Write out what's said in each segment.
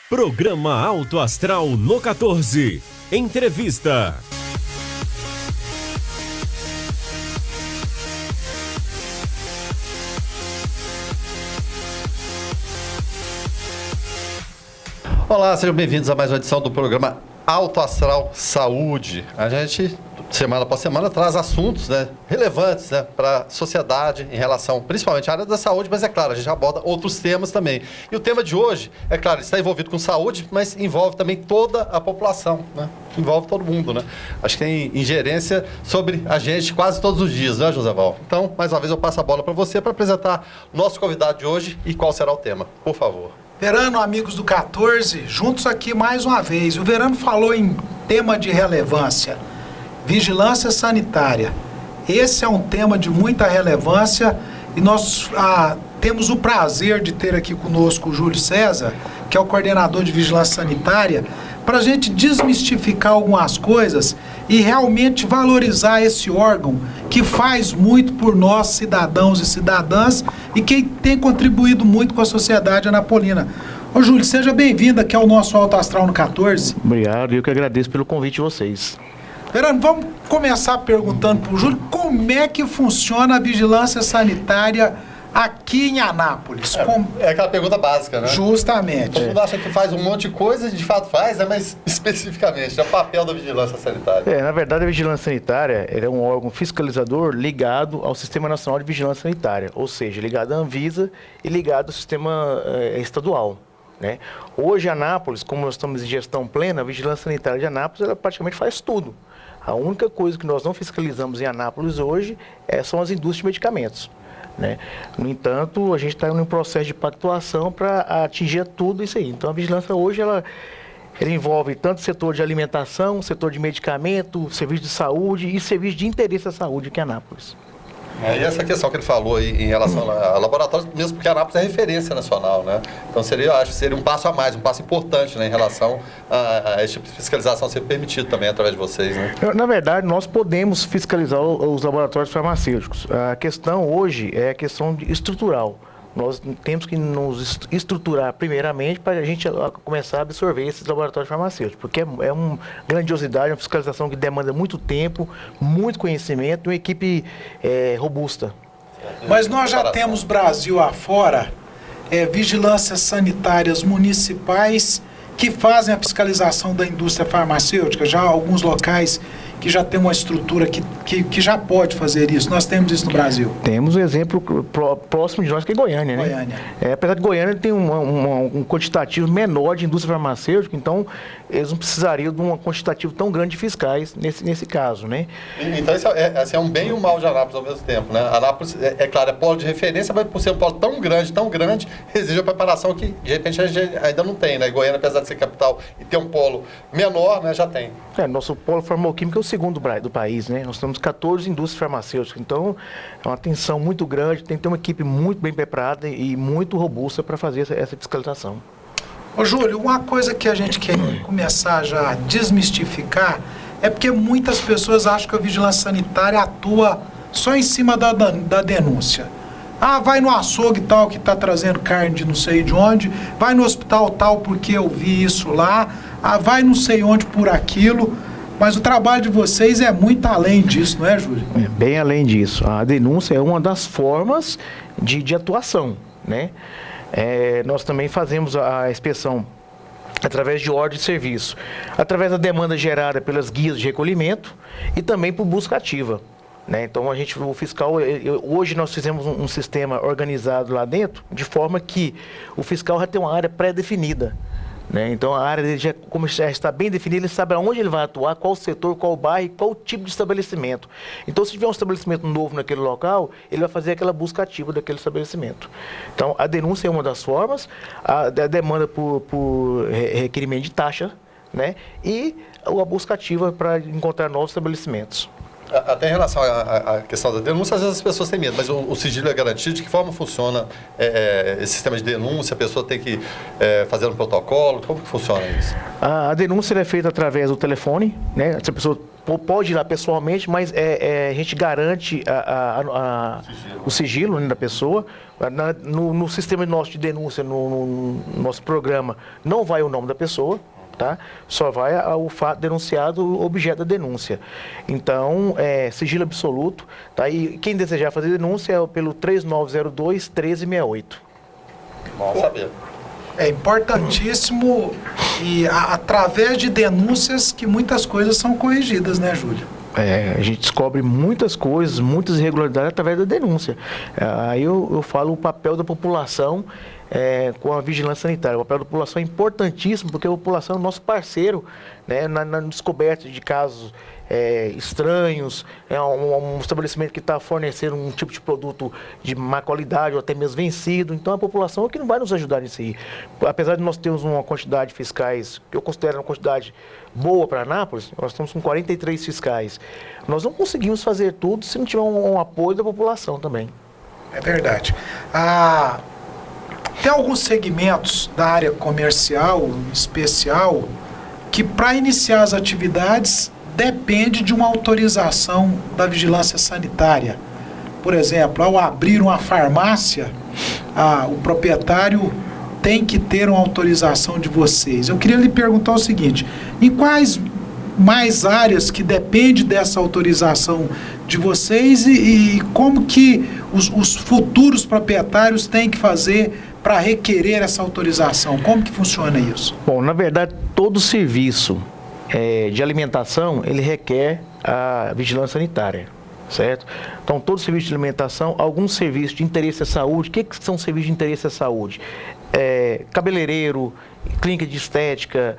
Programa Alto Astral no 14. Entrevista. Olá, sejam bem-vindos a mais uma edição do programa Alto Astral Saúde. A gente, semana após semana, traz assuntos relevantes para a sociedade em relação, principalmente à área da saúde, mas é claro, a gente aborda outros temas também. E o tema de hoje, é claro, está envolvido com saúde, mas envolve também toda a população, envolve todo mundo, Acho que tem ingerência sobre a gente quase todos os dias, José Val? Então, mais uma vez, eu passo a bola para você para apresentar o nosso convidado de hoje e qual será o tema, por favor. Verano, amigos do 14, juntos aqui mais uma vez. O Verano falou em tema de relevância, vigilância sanitária. Esse é um tema de muita relevância e nós temos o prazer de ter aqui conosco o Júlio César, que é o coordenador de vigilância sanitária, para a gente desmistificar algumas coisas e realmente valorizar esse órgão que faz muito por nós, cidadãos e cidadãs, e que tem contribuído muito com a sociedade anapolina. Ô Júlio, seja bem-vindo aqui ao nosso Alto Astral no 14. Obrigado, eu que agradeço pelo convite de vocês. Verano, vamos começar perguntando para o Júlio como é que funciona a vigilância sanitária aqui em Anápolis. É aquela pergunta básica, Justamente. Todo mundo acha que faz um monte de coisa e de fato faz, mas especificamente, é o papel da vigilância sanitária. Na verdade, a vigilância sanitária é um órgão fiscalizador ligado ao Sistema Nacional de Vigilância Sanitária, ou seja, ligado à Anvisa e ligado ao sistema estadual. Hoje, Anápolis, como nós estamos em gestão plena, a vigilância sanitária de Anápolis, ela praticamente faz tudo. A única coisa que nós não fiscalizamos em Anápolis hoje são as indústrias de medicamentos. No entanto, a gente está em um processo de pactuação para atingir tudo isso aí. Então, a vigilância hoje, ela envolve tanto setor de alimentação, setor de medicamento, serviço de saúde e serviço de interesse à saúde aqui em Anápolis. E essa questão que ele falou aí em relação a laboratórios, mesmo porque a Anápolis é referência nacional, Então, eu acho que seria um passo a mais, um passo importante, em relação a esse tipo de fiscalização ser permitido também através de vocês, Na verdade, nós podemos fiscalizar os laboratórios farmacêuticos. A questão hoje é a questão estrutural. Nós temos que nos estruturar primeiramente para a gente começar a absorver esses laboratórios farmacêuticos, porque é uma grandiosidade, uma fiscalização que demanda muito tempo, muito conhecimento e uma equipe robusta. Mas nós já temos Brasil afora, vigilâncias sanitárias municipais que fazem a fiscalização da indústria farmacêutica, já alguns locais que já tem uma estrutura que já pode fazer isso. Nós temos isso no Brasil. Temos um exemplo próximo de nós, que é Goiânia, Goiânia. Apesar de Goiânia ter um quantitativo menor de indústria farmacêutica, então eles não precisariam de um quantitativo tão grande de fiscais nesse caso, Então, esse é um bem e um mal de Anápolis ao mesmo tempo, Anápolis, claro, é polo de referência, mas por ser um polo tão grande, exige uma preparação que, de repente, a gente ainda não tem, Goiânia, apesar de ser capital e ter um polo menor, já tem. Nosso polo farmacêutico é o segundo do país, Nós temos 14 indústrias farmacêuticas, então é uma tensão muito grande, tem que ter uma equipe muito bem preparada e muito robusta para fazer essa fiscalização. Ô Júlio, uma coisa que a gente quer começar já a desmistificar é porque muitas pessoas acham que a vigilância sanitária atua só em cima da denúncia. Vai no açougue tal que está trazendo carne de não sei de onde, vai no hospital tal porque eu vi isso lá, vai não sei onde por aquilo. Mas o trabalho de vocês é muito além disso, não é, Júlio? Bem além disso. A denúncia é uma das formas de atuação, nós também fazemos a inspeção através de ordem de serviço, através da demanda gerada pelas guias de recolhimento e também por busca ativa. Então, o fiscal, hoje nós fizemos um sistema organizado lá dentro, de forma que o fiscal já tem uma área pré-definida. Então, a área dele, como já está bem definida, ele sabe aonde ele vai atuar, qual setor, qual bairro, qual tipo de estabelecimento. Então, se tiver um estabelecimento novo naquele local, ele vai fazer aquela busca ativa daquele estabelecimento. Então, a denúncia é uma das formas, a demanda por requerimento de taxa, e a busca ativa para encontrar novos estabelecimentos. Até em relação à questão da denúncia, às vezes as pessoas têm medo, mas o sigilo é garantido? De que forma funciona esse sistema de denúncia? A pessoa tem que fazer um protocolo? Como que funciona isso? A denúncia é feita através do telefone, Se a pessoa pode ir lá pessoalmente, mas a gente garante o sigilo, né, da pessoa. No sistema nosso de denúncia, no nosso programa, não vai o nome da pessoa, tá? Só vai o fato denunciado, o objeto da denúncia. Então, sigilo absoluto. Tá? E quem desejar fazer denúncia é pelo 3902-1368. Bom saber. É importantíssimo e através de denúncias que muitas coisas são corrigidas, né, Júlio? A gente descobre muitas coisas, muitas irregularidades através da denúncia. Aí eu falo o papel da população com a vigilância sanitária. O papel da população é importantíssimo, porque a população é o nosso parceiro, né, na descoberta de casos estranhos, um estabelecimento que está fornecendo um tipo de produto de má qualidade ou até mesmo vencido. Então a população é que não vai nos ajudar nisso aí. Apesar de nós termos uma quantidade de fiscais, que eu considero uma quantidade boa para Anápolis, nós estamos com 43 fiscais. Nós não conseguimos fazer tudo se não tiver um apoio da população também. É verdade. Tem alguns segmentos da área comercial, especial, que para iniciar as atividades depende de uma autorização da vigilância sanitária. Por exemplo, ao abrir uma farmácia, o proprietário tem que ter uma autorização de vocês. Eu queria lhe perguntar o seguinte: em quais mais áreas que depende dessa autorização de vocês e como que os futuros proprietários têm que fazer para requerer essa autorização? Como que funciona isso? Bom, na verdade, todo serviço de alimentação, ele requer a vigilância sanitária, certo? Então, todo serviço de alimentação, alguns serviços de interesse à saúde. O que são serviços de interesse à saúde? Cabeleireiro, clínica de estética,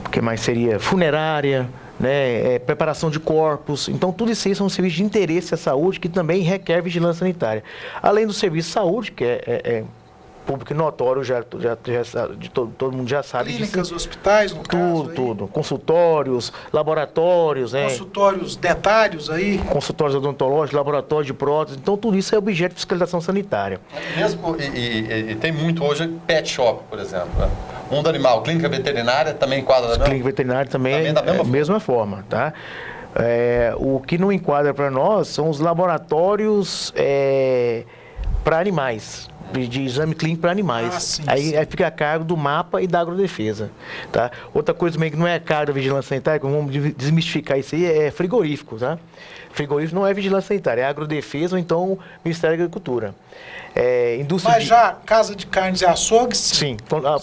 o que mais seria? Funerária, né? Preparação de corpos. Então, tudo isso aí são serviços de interesse à saúde que também requer vigilância sanitária. Além do serviço de saúde, que é público e notório, todo mundo já sabe. Clínicas, disso. Hospitais, no caso. Tudo. Consultórios, laboratórios, né? Consultórios dentários aí. Consultórios odontológicos, laboratórios de prótese. Então, tudo isso é objeto de fiscalização sanitária. Mesmo, e tem muito hoje pet shop, por exemplo, né? Mundo animal, clínica veterinária também enquadra, né? Clínica veterinária também é da mesma forma, tá? O que não enquadra para nós são os laboratórios para animais, de exame clínico para animais. Sim, aí fica a cargo do MAPA e da agrodefesa, tá? Outra coisa também que não é a cargo da vigilância sanitária, que vamos desmistificar isso aí, é frigorífico, tá? Frigorífico não é vigilância sanitária, é agrodefesa ou então o Ministério da Agricultura. Mas já casa de carnes e açougues? Sim. Então, a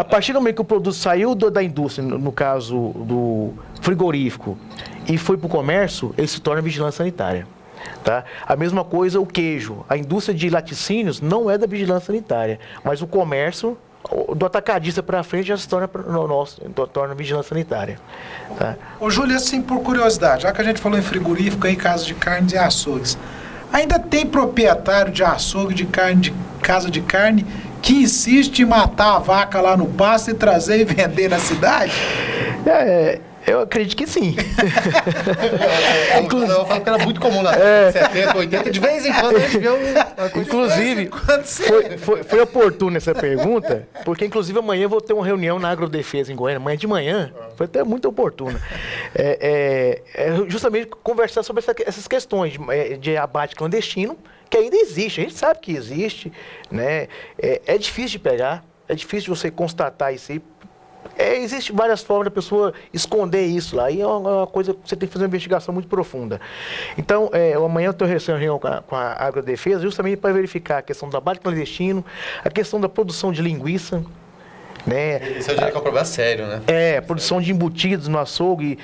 partir do momento que o produto saiu da indústria, no caso do frigorífico, e foi para o comércio, ele se torna vigilância sanitária. Tá? A mesma coisa o queijo. A indústria de laticínios não é da vigilância sanitária, mas o comércio, do atacadista para frente, já se torna torna vigilância sanitária. Tá? Ô Júlio, assim, por curiosidade, já que a gente falou em frigorífico, em casa de carnes e açougues, ainda tem proprietário de açougue, de casa de carne, que insiste em matar a vaca lá no pasto e trazer e vender na cidade? Eu acredito que sim. Eu falo que era muito comum na 70, 80, de vez em quando a gente vê Inclusive, foi oportuna essa pergunta, porque inclusive amanhã eu vou ter uma reunião na Agrodefesa em Goiânia, amanhã de manhã, foi até muito oportuna. Justamente conversar sobre essas questões de abate clandestino, que ainda existe, a gente sabe que existe, né? É difícil de pegar, é difícil de você constatar isso aí. Existem várias formas da pessoa esconder isso lá. E é uma coisa que você tem que fazer uma investigação muito profunda. Então, amanhã eu estou reunião com a Agrodefesa justamente para verificar a questão do abate clandestino, a questão da produção de linguiça. Né? Isso eu diria que é um problema sério, né? Produção de embutidos no açougue,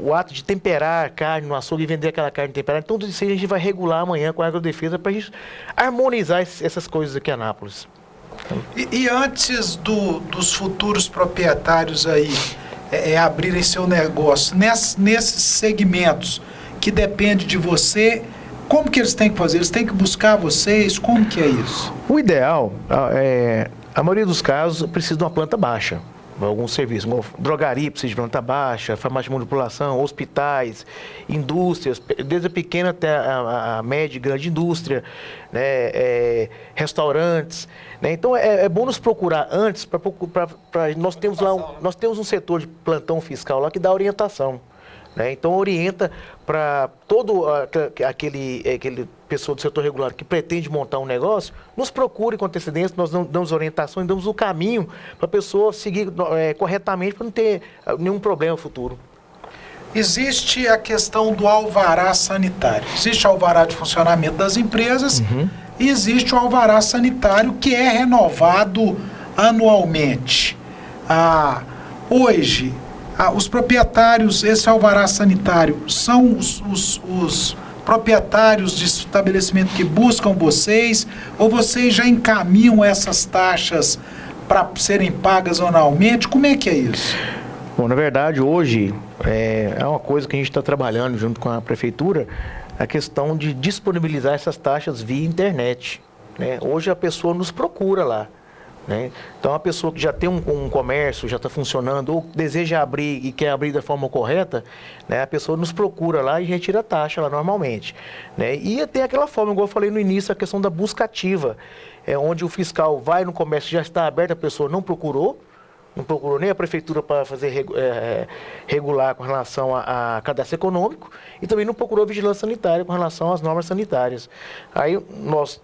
o ato de temperar a carne no açougue e vender aquela carne temperada. Então, tudo isso a gente vai regular amanhã com a Agrodefesa para a gente harmonizar essas coisas aqui em Anápolis. E antes dos futuros proprietários aí abrirem seu negócio, nesses segmentos que depende de você, como que eles têm que fazer? Eles têm que buscar vocês? Como que é isso? O ideal, a maioria dos casos, precisa de uma planta baixa. alguns serviços, como drogaria, precisa de planta baixa, farmácia de manipulação, hospitais, indústrias, desde a pequena até a média e grande indústria, né, restaurantes, né? Então é bom nos procurar antes, nós temos um setor de plantão fiscal lá que dá orientação, né? Então orienta para todo aquele pessoa do setor regular que pretende montar um negócio, nos procure com antecedência, nós damos orientação e damos o caminho para a pessoa seguir corretamente para não ter nenhum problema futuro. Existe a questão do alvará sanitário. Existe o alvará de funcionamento das empresas e existe o alvará sanitário que é renovado anualmente. Hoje, os proprietários, esse alvará sanitário, são os proprietários de estabelecimento que buscam vocês, ou vocês já encaminham essas taxas para serem pagas anualmente? Como é que é isso? Bom, na verdade, hoje é uma coisa que a gente está trabalhando junto com a prefeitura, a questão de disponibilizar essas taxas via internet, né? Hoje a pessoa nos procura lá, né? Então a pessoa que já tem um comércio, já está funcionando, ou deseja abrir e quer abrir da forma correta, né? A pessoa nos procura lá e retira a taxa lá normalmente, né? E tem aquela forma, igual eu falei no início, a questão da busca ativa, onde o fiscal vai no comércio, já está aberto, a pessoa não procurou nem a prefeitura para fazer regular com relação a cadastro econômico e também não procurou vigilância sanitária com relação às normas sanitárias. Aí nós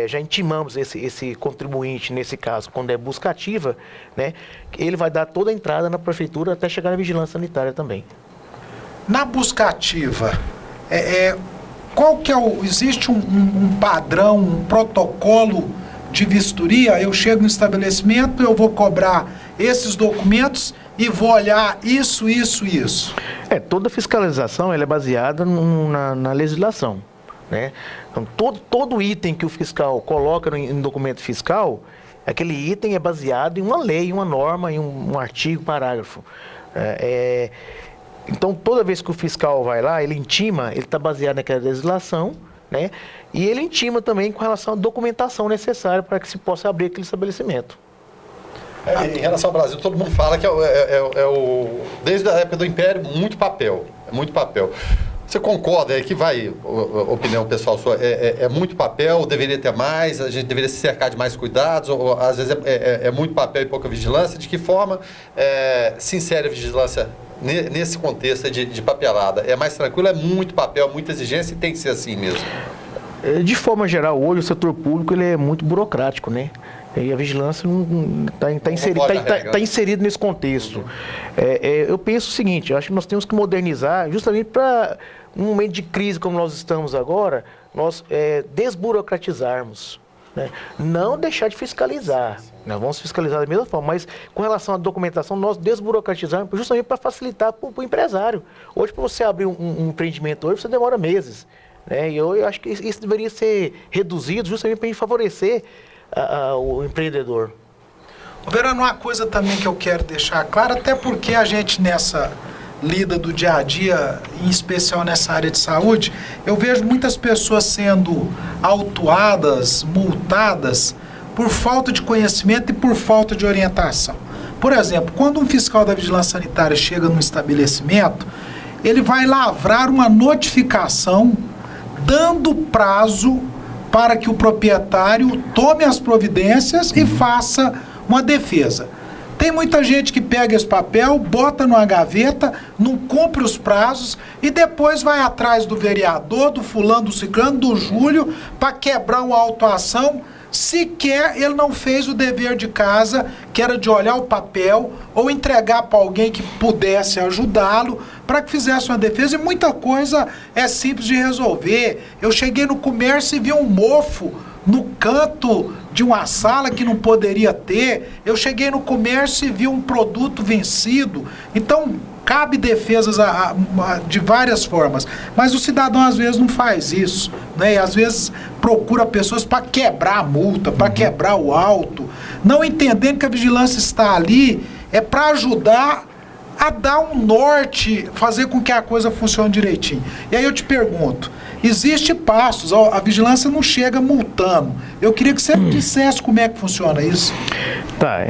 já intimamos esse contribuinte, nesse caso, quando é busca ativa, né, ele vai dar toda a entrada na prefeitura até chegar na vigilância sanitária também. Na busca ativa, qual que existe um padrão, um protocolo de vistoria? Eu chego no estabelecimento, eu vou cobrar esses documentos e vou olhar isso. Toda fiscalização ela é baseada na legislação, né? Então, todo item que o fiscal coloca em documento fiscal, aquele item é baseado em uma lei, uma norma, em um artigo, parágrafo. Então, toda vez que o fiscal vai lá, ele intima, ele está baseado naquela legislação, né? E ele intima também com relação à documentação necessária para que se possa abrir aquele estabelecimento. Em relação ao Brasil, todo mundo fala que desde a época do Império, muito papel. Você concorda que opinião pessoal sua, é muito papel, deveria ter mais, a gente deveria se cercar de mais cuidados, ou às vezes é muito papel e pouca vigilância? De que forma se insere a vigilância nesse contexto de papelada? É mais tranquilo, é muito papel, muita exigência e tem que ser assim mesmo? De forma geral, hoje o setor público ele é muito burocrático, né? E a vigilância está inserido nesse contexto. Eu penso o seguinte, eu acho que nós temos que modernizar justamente para um momento de crise como nós estamos agora, nós desburocratizarmos, né? Não deixar de fiscalizar, nós vamos fiscalizar da mesma forma, mas com relação à documentação, nós desburocratizarmos justamente para facilitar para o empresário. Hoje, para você abrir um empreendimento, hoje você demora meses, né? E eu acho que isso deveria ser reduzido justamente para favorecer o empreendedor. Verano, uma coisa também que eu quero deixar claro, até porque a gente nessa lida do dia a dia, em especial nessa área de saúde, eu vejo muitas pessoas sendo autuadas, multadas, por falta de conhecimento e por falta de orientação. Por exemplo, quando um fiscal da vigilância sanitária chega num estabelecimento, ele vai lavrar uma notificação dando prazo para que o proprietário tome as providências e faça uma defesa. Tem muita gente que pega esse papel, bota numa gaveta, não cumpre os prazos e depois vai atrás do vereador, do fulano, do ciclano, do Júlio, para quebrar uma autuação. Sequer ele não fez o dever de casa, que era de olhar o papel ou entregar para alguém que pudesse ajudá-lo para que fizesse uma defesa, e muita coisa é simples de resolver. Eu cheguei no comércio e vi um mofo no canto de uma sala que não poderia ter. Eu cheguei no comércio e vi um produto vencido. Então, cabe defesas de várias formas, mas o cidadão às vezes não faz isso, né? E às vezes procura pessoas para quebrar a multa, para quebrar o auto, não entendendo que a vigilância está ali para ajudar a dar um norte, fazer com que a coisa funcione direitinho. E aí eu te pergunto, existe passos, a vigilância não chega multando. Eu queria que você dissesse como é que funciona isso. Tá,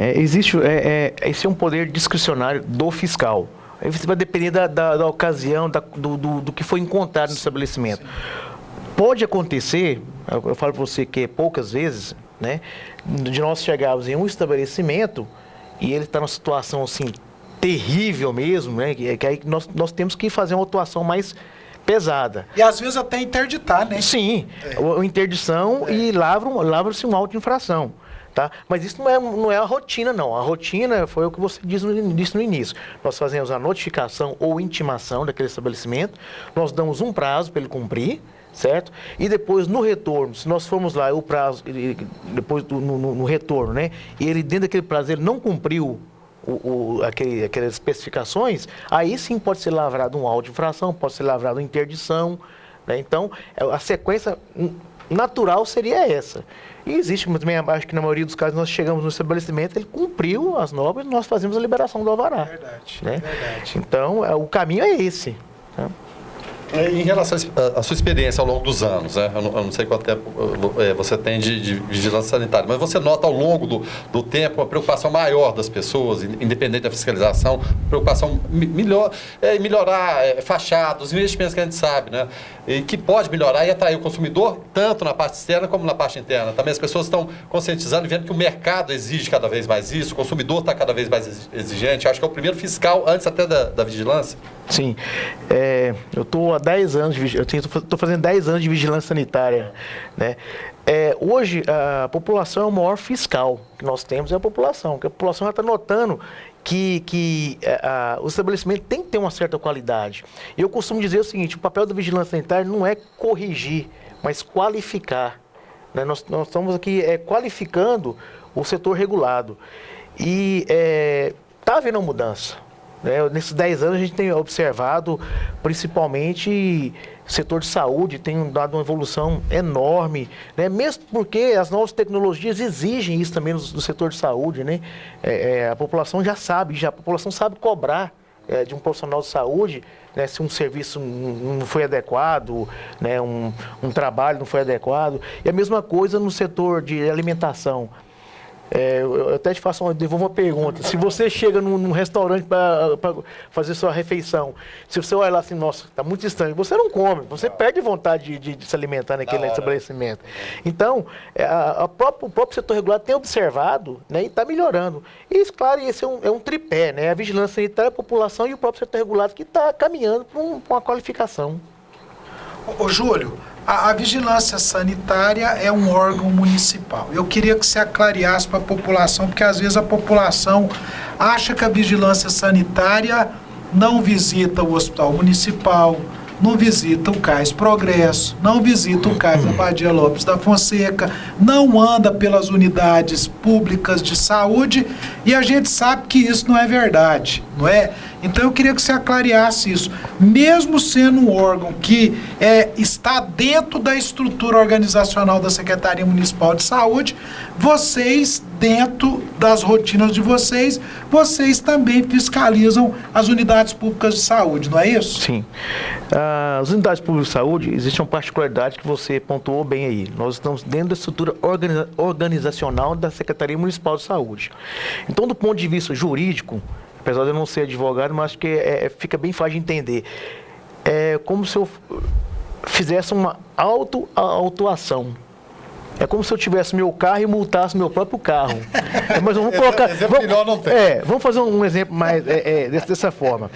esse é um poder discricionário do fiscal. Aí você vai depender da ocasião, do que foi encontrado no estabelecimento. Pode acontecer, eu falo para você que poucas vezes, né, de nós chegarmos em um estabelecimento e ele está numa situação assim terrível mesmo, né, que aí nós temos que fazer uma atuação mais pesada. E às vezes até interditar, né? Sim, interdição e lavra-se um auto de infração. Tá? Mas isso não é a rotina, não. A rotina foi o que você disse no início. Nós fazemos a notificação ou intimação daquele estabelecimento, nós damos um prazo para ele cumprir, certo? E depois, no retorno, se nós formos lá, o prazo, depois no retorno, né? E ele, dentro daquele prazo, ele não cumpriu aquelas especificações, aí sim pode ser lavrado um auto de infração, pode ser lavrado uma interdição, né? Então, a sequência natural seria essa. E existe também, acho que na maioria dos casos, nós chegamos no estabelecimento, ele cumpriu as normas, nós fazemos a liberação do alvará. Verdade, né? verdade. Então, o caminho é esse. Tá? Em relação à sua experiência ao longo dos anos, né? Eu não sei quanto tempo você tem de vigilância sanitária, mas você nota ao longo do tempo uma preocupação maior das pessoas, independente da fiscalização, preocupação melhorar fachadas, investimentos que a gente sabe, né? E que pode melhorar e atrair o consumidor, tanto na parte externa como na parte interna. Também as pessoas estão conscientizando e vendo que o mercado exige cada vez mais isso, o consumidor está cada vez mais exigente. Acho que é o primeiro fiscal, antes até da vigilância. Sim. Eu estou há 10 anos, estou fazendo 10 anos de vigilância sanitária. Né? Hoje, a população é o maior fiscal que nós temos, é a população. Porque a população já está notando que o estabelecimento tem que ter uma certa qualidade. E eu costumo dizer o seguinte, o papel da vigilância sanitária não é corrigir, mas qualificar. Né? Nós estamos aqui qualificando o setor regulado. E está havendo uma mudança. Nesses 10 anos a gente tem observado, principalmente, o setor de saúde tem dado uma evolução enorme, né? Mesmo porque as novas tecnologias exigem isso também no setor de saúde, né? A população já sabe, a população sabe cobrar de um profissional de saúde, né, se um serviço não foi adequado, né, um trabalho não foi adequado. E a mesma coisa no setor de alimentação. Eu até te devolvo uma pergunta. Se você chega num restaurante para fazer sua refeição, se você olhar lá assim, nossa, está muito estranho, você não come, você perde vontade de se alimentar naquele estabelecimento. Então, o próprio setor regulado tem observado, né, e está melhorando. E, claro, esse é um tripé, né? A vigilância sanitária, a população e o próprio setor regulado que está caminhando para uma qualificação. Ô Júlio, a vigilância sanitária é um órgão municipal. Eu queria que você aclareasse para a população, porque às vezes a população acha que a vigilância sanitária não visita o hospital municipal, não visita o Cais Progresso, não visita o Cais Abadia Lopes da Fonseca, não anda pelas unidades públicas de saúde, e a gente sabe que isso não é verdade, não é? Então eu queria que você aclareasse isso. Mesmo sendo um órgão que está dentro da estrutura organizacional da Secretaria Municipal de Saúde, vocês, dentro das rotinas de vocês também fiscalizam as unidades públicas de saúde, não é isso? Sim. As unidades públicas de saúde, existe uma particularidade que você pontuou bem aí. Nós estamos dentro da estrutura organizacional da Secretaria Municipal de Saúde. Então, do ponto de vista jurídico, apesar de eu não ser advogado, mas acho que fica bem fácil de entender. É como se eu fizesse uma autuação. É como se eu tivesse meu carro e multasse meu próprio carro. Mas vamos colocar. Vamos fazer um exemplo mais dessa forma.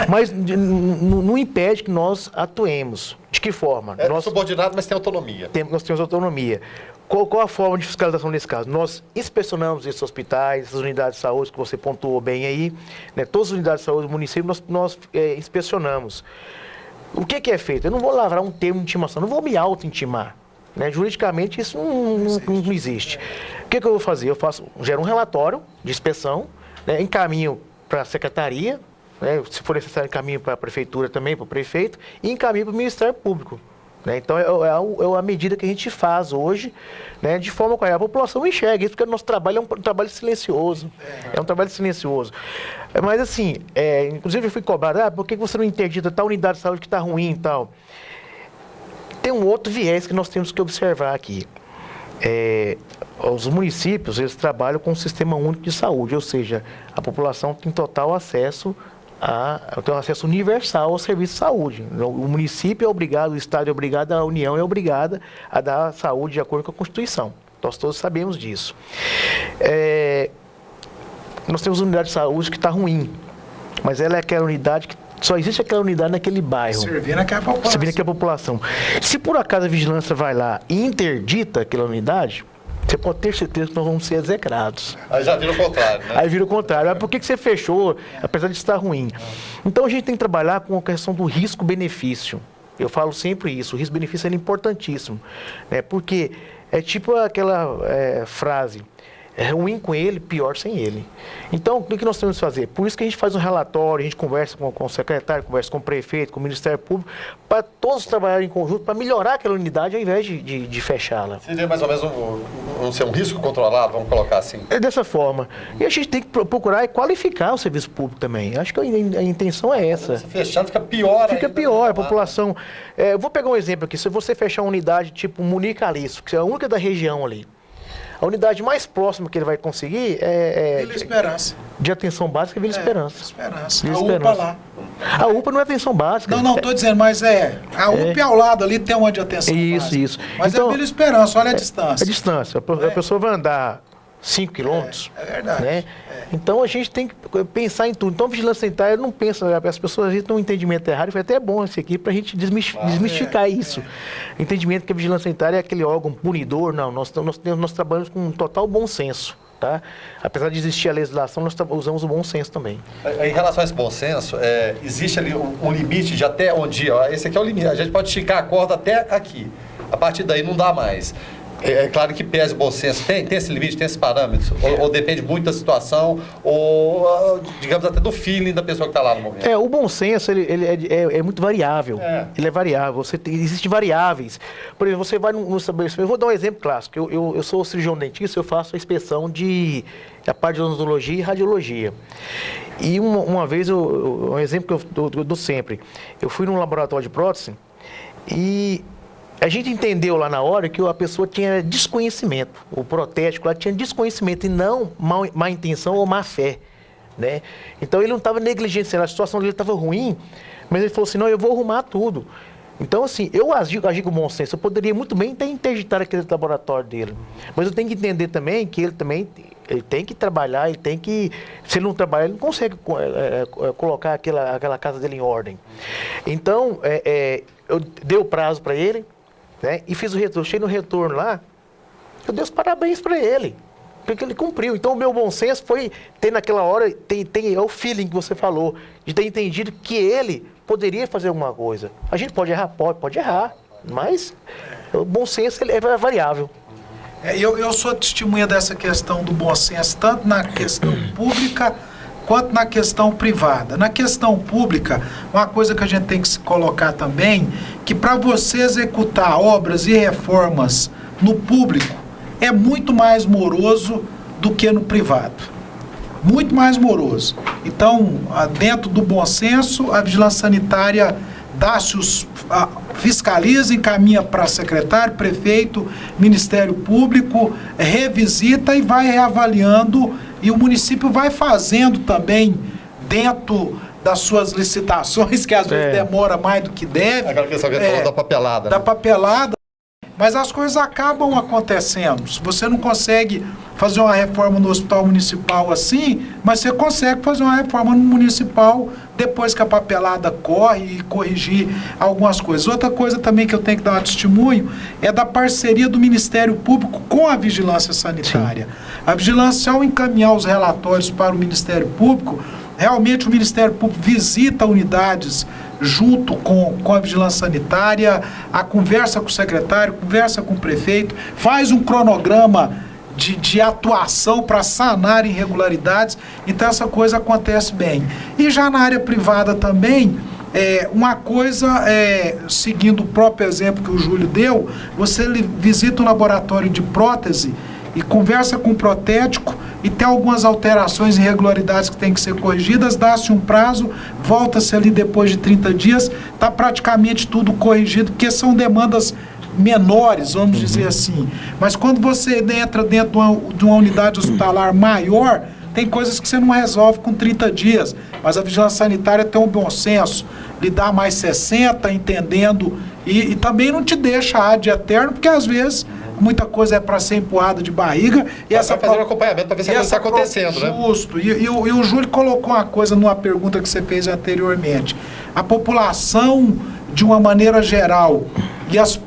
Mas não impede que nós atuemos. De que forma? Nós subordinado, mas tem autonomia. Nós temos autonomia. Qual a forma de fiscalização nesse caso? Nós inspecionamos esses hospitais, essas unidades de saúde que você pontuou bem aí, né? Todas as unidades de saúde do município nós inspecionamos. O que é feito? Eu não vou lavrar um termo de intimação, não vou me auto-intimar. Né? Juridicamente isso não existe. O que eu vou fazer? Eu gero um relatório de inspeção, né? Encaminho para a secretaria, né? Se for necessário encaminho para a prefeitura também, para o prefeito, e encaminho para o Ministério Público. Né? Então, é a medida que a gente faz hoje, né? De forma que a população enxerga isso, porque o nosso trabalho é um trabalho silencioso. É um trabalho silencioso. Mas, assim, inclusive eu fui cobrado, por que você não interdita tal unidade de saúde que está ruim e tal? Tem um outro viés que nós temos que observar aqui. os municípios, eles trabalham com um sistema único de saúde, ou seja, a população tem total acesso tem um acesso universal ao serviço de saúde. O município é obrigado, o Estado é obrigado, a União é obrigada a dar saúde de acordo com a Constituição. Nós todos sabemos disso. Nós temos uma unidade de saúde que está ruim, mas ela é aquela unidade que só existe aquela unidade naquele bairro. Servindo aquela população. Servindo aquela população. Se por acaso a vigilância vai lá e interdita aquela unidade, você pode ter certeza que nós vamos ser execrados. Aí já vira o contrário, né? Aí vira o contrário. Mas por que você fechou, apesar de estar ruim? Então a gente tem que trabalhar com a questão do risco-benefício. Eu falo sempre isso, o risco-benefício é importantíssimo. Né? Porque é tipo aquela frase, é ruim com ele, pior sem ele. Então, o que nós temos que fazer? Por isso que a gente faz um relatório, a gente conversa com o secretário, conversa com o prefeito, com o Ministério Público, para todos trabalharem em conjunto, para melhorar aquela unidade ao invés de fechá-la. Seria mais ou menos um risco controlado, vamos colocar assim. É dessa forma. E a gente tem que procurar e qualificar o serviço público também. Acho que a intenção é essa. Se fechado, fica pior Fica ainda, pior, a população... eu vou pegar um exemplo aqui. Se você fechar uma unidade tipo Munique-Calixto, que é a única da região ali, a unidade mais próxima que ele vai conseguir Vila Esperança. De atenção básica é Vila Esperança. Esperança. Vila A Esperança. UPA lá. A UPA não é atenção básica. Não, estou dizendo, mas a UPA é ao lado ali, tem uma de atenção básica. Isso. Mas então, é Vila Esperança, olha a distância. A distância. A pessoa vai andar 5 quilômetros. É verdade. Né? Então a gente tem que pensar em tudo. Então a vigilância sanitária não pensa, as pessoas às vezes têm um entendimento errado, e foi até bom esse aqui para a gente desmistificar isso. Entendimento que a vigilância sanitária é aquele órgão punidor, não. Nós trabalhamos com um total bom senso. Tá? Apesar de existir a legislação, nós usamos o bom senso também. Em relação a esse bom senso, existe ali um limite de até onde, esse aqui é o limite, a gente pode esticar a corda até aqui. A partir daí não dá mais. É claro que pese o bom senso, tem esse limite, tem esses parâmetros, ou depende muito da situação, ou digamos até do feeling da pessoa que está lá no momento. O bom senso ele é muito variável. Ele é variável. Existem variáveis. Por exemplo, você vai no estabelecimento. Eu vou dar um exemplo clássico. Eu sou cirurgião dentista, eu faço a inspeção da parte de odontologia e radiologia. E uma vez, um exemplo que eu dou sempre, eu fui num laboratório de prótese e a gente entendeu lá na hora que a pessoa tinha desconhecimento. O protético lá tinha desconhecimento e não má intenção ou má fé. Né? Então ele não estava negligenciando, a situação dele estava ruim, mas ele falou assim, não, eu vou arrumar tudo. Então assim, eu agi com bom senso, eu poderia muito bem ter interditado aquele laboratório dele. Mas eu tenho que entender também que ele tem que trabalhar, ele tem que... Se ele não trabalhar, ele não consegue colocar aquela casa dele em ordem. Então, eu dei o prazo para ele, né? E fiz o retorno. Cheguei no retorno lá, eu dei os parabéns para ele, porque ele cumpriu. Então o meu bom senso foi ter naquela hora, é o feeling que você falou, de ter entendido que ele poderia fazer alguma coisa. A gente pode errar? Pode errar, mas o bom senso é variável. Eu sou testemunha dessa questão do bom senso, tanto na questão pública quanto na questão privada. Na questão pública, uma coisa que a gente tem que se colocar também, que para você executar obras e reformas no público, é muito mais moroso do que no privado. Muito mais moroso. Então, dentro do bom senso, a vigilância sanitária fiscaliza, encaminha para secretário, prefeito, Ministério Público, revisita e vai reavaliando, e o município vai fazendo também dentro das suas licitações, que às vezes demora mais do que deve. Aquela questão que a gente falou da papelada. Da papelada, mas as coisas acabam acontecendo. Se você não consegue fazer uma reforma no hospital municipal assim, mas você consegue fazer uma reforma no municipal depois que a papelada corre e corrigir algumas coisas. Outra coisa também que eu tenho que dar um testemunho é da parceria do Ministério Público com a Vigilância Sanitária. Sim. A Vigilância, ao encaminhar os relatórios para o Ministério Público, realmente o Ministério Público visita unidades junto com a Vigilância Sanitária, a conversa com o secretário, conversa com o prefeito, faz um cronograma de atuação para sanar irregularidades, então essa coisa acontece bem. E já na área privada também, uma coisa, seguindo o próprio exemplo que o Júlio deu, você visita um laboratório de prótese e conversa com o protético e tem algumas alterações e irregularidades que têm que ser corrigidas, dá-se um prazo, volta-se ali depois de 30 dias, está praticamente tudo corrigido, porque são demandas menores, vamos dizer assim. Mas quando você entra dentro de uma unidade hospitalar maior, tem coisas que você não resolve com 30 dias. Mas a vigilância sanitária tem um bom senso, lhe dá mais 60, entendendo, e também não te deixa ad eterno, porque às vezes muita coisa é para ser empurrada de barriga. E essa fazer um acompanhamento para ver se a coisa está acontecendo, né? Justo. E o Júlio colocou uma coisa numa pergunta que você fez anteriormente. A população, de uma maneira geral,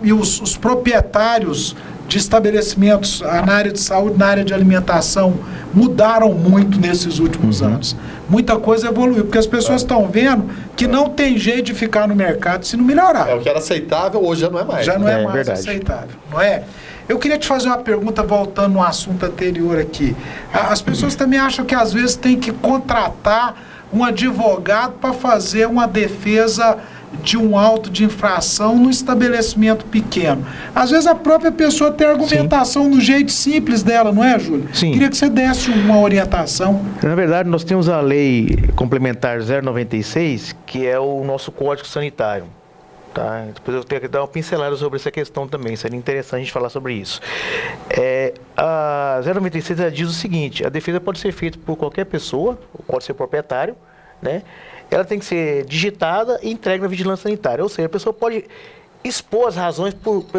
e os proprietários de estabelecimentos na área de saúde, na área de alimentação, mudaram muito nesses últimos anos. Muita coisa evoluiu, porque as pessoas estão vendo que não tem jeito de ficar no mercado se não melhorar. É o que era aceitável, hoje já não é mais. Já não é mais verdade. aceitável, não é? Eu queria te fazer uma pergunta voltando no assunto anterior aqui. As pessoas também acham que às vezes tem que contratar um advogado para fazer uma defesa de um auto de infração no estabelecimento pequeno. Às vezes a própria pessoa tem argumentação no jeito simples dela, não é, Júlio? Sim. Queria que você desse uma orientação. Na verdade, nós temos a Lei Complementar 096, que é o nosso Código Sanitário. Tá? Depois eu tenho que dar uma pincelada sobre essa questão também, seria interessante a gente falar sobre isso. A 096 ela diz o seguinte: a defesa pode ser feita por qualquer pessoa, pode ser proprietário, né? Ela tem que ser digitada e entregue na vigilância sanitária, ou seja, a pessoa pode expor as razões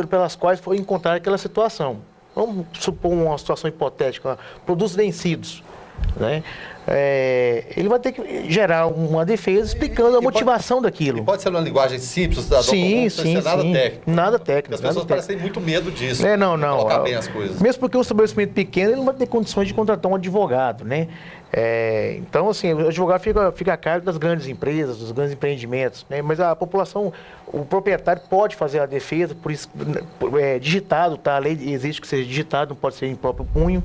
pelas quais foi encontrada aquela situação. Vamos supor uma situação hipotética, produtos vencidos, né? Ele vai ter que gerar uma defesa explicando a motivação daquilo. E pode ser uma linguagem simples, cidadão comum, Sim, nada técnico. Nada técnico. Porque as pessoas parecem muito medo disso. Não. Colocar bem as coisas. Mesmo porque um estabelecimento pequeno, ele não vai ter condições de contratar um advogado, né? Então, assim, o advogado fica a cargo das grandes empresas, dos grandes empreendimentos, né? Mas a população, o proprietário pode fazer a defesa, por isso, digitado, tá? A lei existe que seja digitado, não pode ser em próprio punho,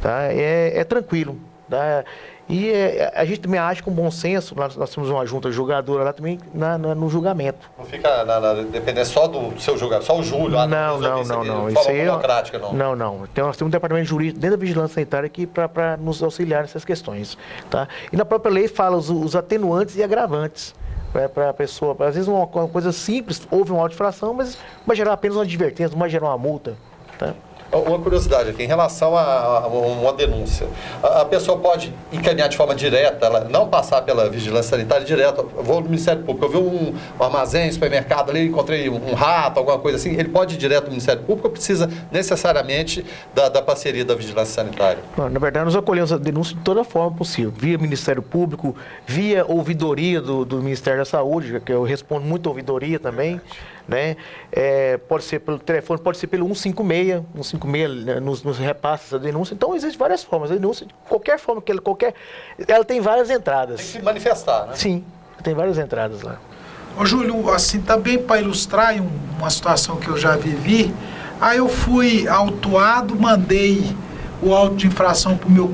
tá? É tranquilo, tá? E a gente também age com bom senso, nós temos uma junta julgadora lá também no julgamento. Não fica dependendo só do seu julgamento, só o Júlio. Não. Isso aí burocrática, não. Não. Então, nós temos um departamento jurídico dentro da vigilância sanitária aqui para nos auxiliar nessas questões. Tá? E na própria lei fala os atenuantes e agravantes. Para a pessoa, às vezes uma coisa simples, houve uma auto-infração, mas vai gerar apenas uma advertência, não vai gerar uma multa. Tá? Uma curiosidade aqui, em relação a uma denúncia, a pessoa pode encaminhar de forma direta, ela não passar pela vigilância sanitária direto, eu vou no Ministério Público, eu vi um armazém, um supermercado ali, encontrei um rato, alguma coisa assim, ele pode ir direto no Ministério Público ou precisa necessariamente da parceria da vigilância sanitária? Na verdade, nós acolhemos a denúncia de toda forma possível, via Ministério Público, via ouvidoria do Ministério da Saúde, que eu respondo muito ouvidoria também, né? Pode ser pelo telefone, pode ser pelo 156 nos repassa essa denúncia. Então, existem várias formas. A denúncia, de qualquer forma, ela tem várias entradas. Tem que se manifestar, né? Sim, tem várias entradas lá. Ô, Júlio, assim, também para ilustrar uma situação que eu já vivi, aí eu fui autuado, mandei o auto de infração para o meu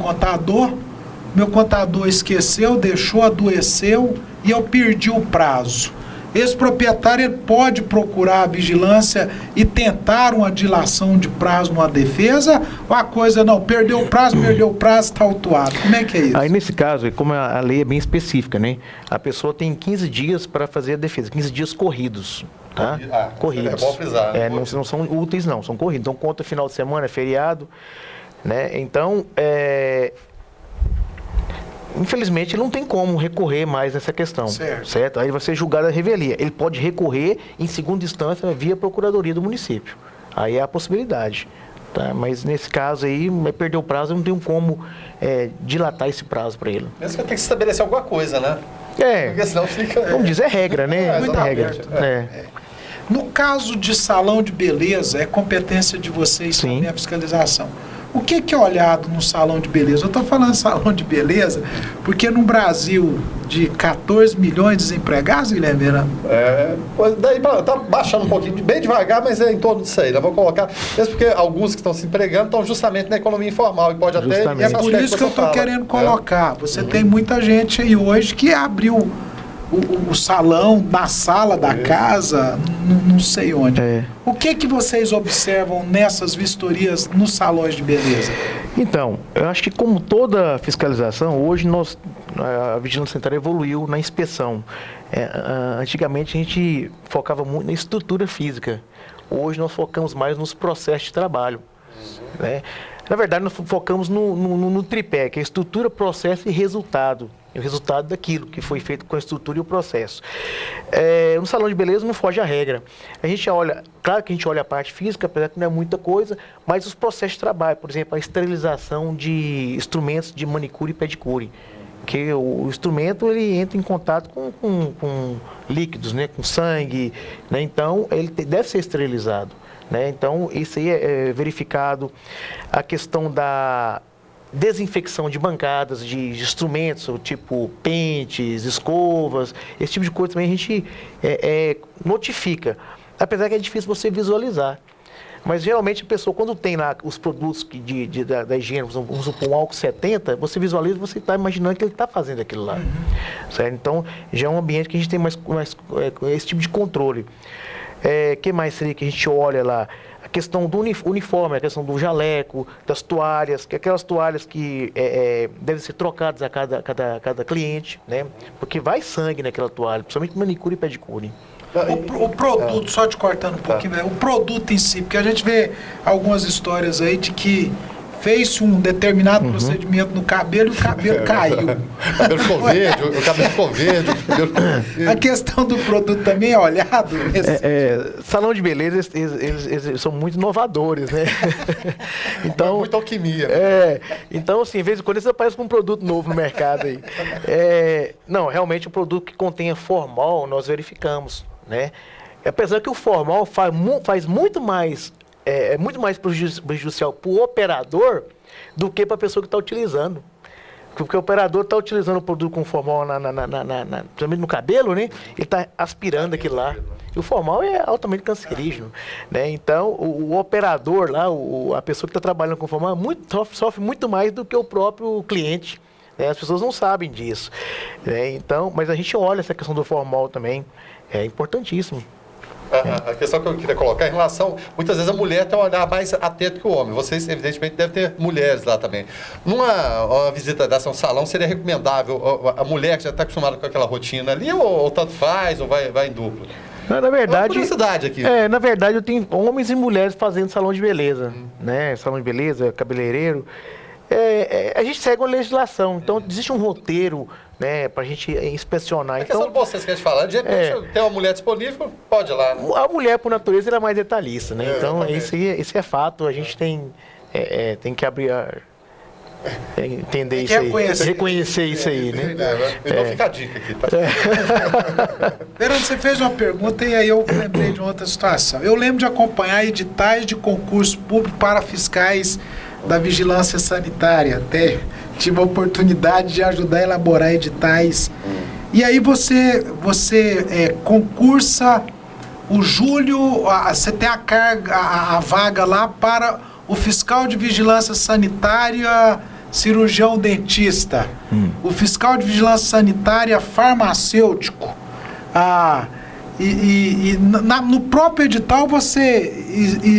contador esqueceu, deixou, adoeceu e eu perdi o prazo. Esse proprietário ele pode procurar a vigilância e tentar uma dilação de prazo numa defesa, ou a coisa não, perdeu o prazo, está autuado. Como é que é isso? Aí nesse caso, como a lei é bem específica, né? A pessoa tem 15 dias para fazer a defesa, 15 dias corridos. Tá? Corridos. É bom frisar. Né? Não são úteis não, são corridos. Então conta final de semana, feriado, né? Então, infelizmente, ele não tem como recorrer mais nessa questão, certo? Aí vai ser julgado a revelia. Ele pode recorrer em segunda instância via Procuradoria do município. Aí é a possibilidade, tá? Mas nesse caso aí, perdeu o prazo, eu não tenho como dilatar esse prazo para ele. Mesmo que eu tenha que estabelecer alguma coisa, né? Porque senão fica... Como diz, é regra, né? Muito regra. No caso de salão de beleza, é competência de vocês também a fiscalização. O que é olhado no salão de beleza? Eu estou falando salão de beleza porque no Brasil de 14 milhões de desempregados, Guilherme Verano? Daí tá baixando um pouquinho, bem devagar, mas é em torno disso aí. Vou colocar, mesmo porque alguns que estão se empregando estão justamente na economia informal e pode até... É por isso que eu estou querendo colocar. Você tem muita gente aí hoje que abriu o salão na sala da casa, não sei onde. O que vocês observam nessas vistorias nos salões de beleza? Então, eu acho que como toda fiscalização, hoje a vigilância sanitária evoluiu na inspeção. Antigamente a gente focava muito na estrutura física. Hoje nós focamos mais nos processos de trabalho. Né? Na verdade, nós focamos no tripé, que é estrutura, processo e resultado. O resultado daquilo que foi feito com a estrutura e o processo. No salão de beleza não foge a regra. A gente olha, claro que a gente olha a parte física, apesar que não é muita coisa, mas os processos de trabalho, por exemplo, a esterilização de instrumentos de manicure e pedicure. Que o instrumento ele entra em contato com líquidos, né, com sangue, né, então ele deve ser esterilizado. Né, então isso aí é verificado. A questão da desinfecção de bancadas, de instrumentos, tipo pentes, escovas, esse tipo de coisa também a gente notifica. Apesar que é difícil você visualizar. Mas geralmente a pessoa, quando tem lá os produtos da higiene, vamos supor um álcool 70, você visualiza, você está imaginando que ele está fazendo aquilo lá. Certo? Então já é um ambiente que a gente tem mais esse tipo de controle. Que mais seria que a gente olha lá? A questão do uniforme, a questão do jaleco, das toalhas, que aquelas toalhas que devem ser trocadas a cada cliente, né? Porque vai sangue naquela toalha, principalmente manicure e pedicure. O produto, só te cortando um pouquinho, o produto em si, porque a gente vê algumas histórias aí de que fez um determinado procedimento no cabelo e o cabelo caiu. O cabelo ficou verde, o cabelo ficou verde. A questão do produto também é olhado. Salão de beleza, eles são muito inovadores, né? Então, muita alquimia. Então, assim, de vez em quando eles aparecem com um produto novo no mercado aí. Não, realmente o produto que contenha formol, nós verificamos, né? Apesar que o formol faz muito mais prejudicial para o operador do que para a pessoa que está utilizando. Porque o operador está utilizando o produto com formol principalmente no cabelo, né? Ele está aspirando aquilo lá. E o formol é altamente cancerígeno, né? Então, o operador lá, a pessoa que está trabalhando com formol, sofre muito mais do que o próprio cliente. Né? As pessoas não sabem disso. Né? Então, mas a gente olha essa questão do formol também. É importantíssimo. A questão que eu queria colocar em relação, muitas vezes a mulher tem um olhar mais atento que o homem. Vocês, evidentemente, devem ter mulheres lá também. Numa visita dessa a um salão, seria recomendável a mulher que já está acostumada com aquela rotina ali, ou tanto faz, ou vai em duplo? Na verdade, é uma curiosidade aqui. Na verdade, eu tenho homens e mulheres fazendo salão de beleza, né? Salão de beleza, cabeleireiro. A gente segue uma legislação, então existe um roteiro, né, para a gente inspecionar. A questão de vocês que a gente fala, de repente tem uma mulher disponível, pode ir lá. Né? A mulher, por natureza, ela é mais detalhista, né? Então, isso é fato, a gente tem que abrir entender isso aí, reconhecer isso aí, né? Então fica a dica aqui, tá? Verano, você fez uma pergunta e aí eu lembrei de outra situação. Eu lembro de acompanhar editais de concurso público para fiscais da vigilância sanitária, até tive a oportunidade de ajudar a elaborar editais. E aí você concursa o Júlio, você tem a vaga lá para o fiscal de vigilância sanitária, cirurgião dentista, o fiscal de vigilância sanitária farmacêutico. No próprio edital você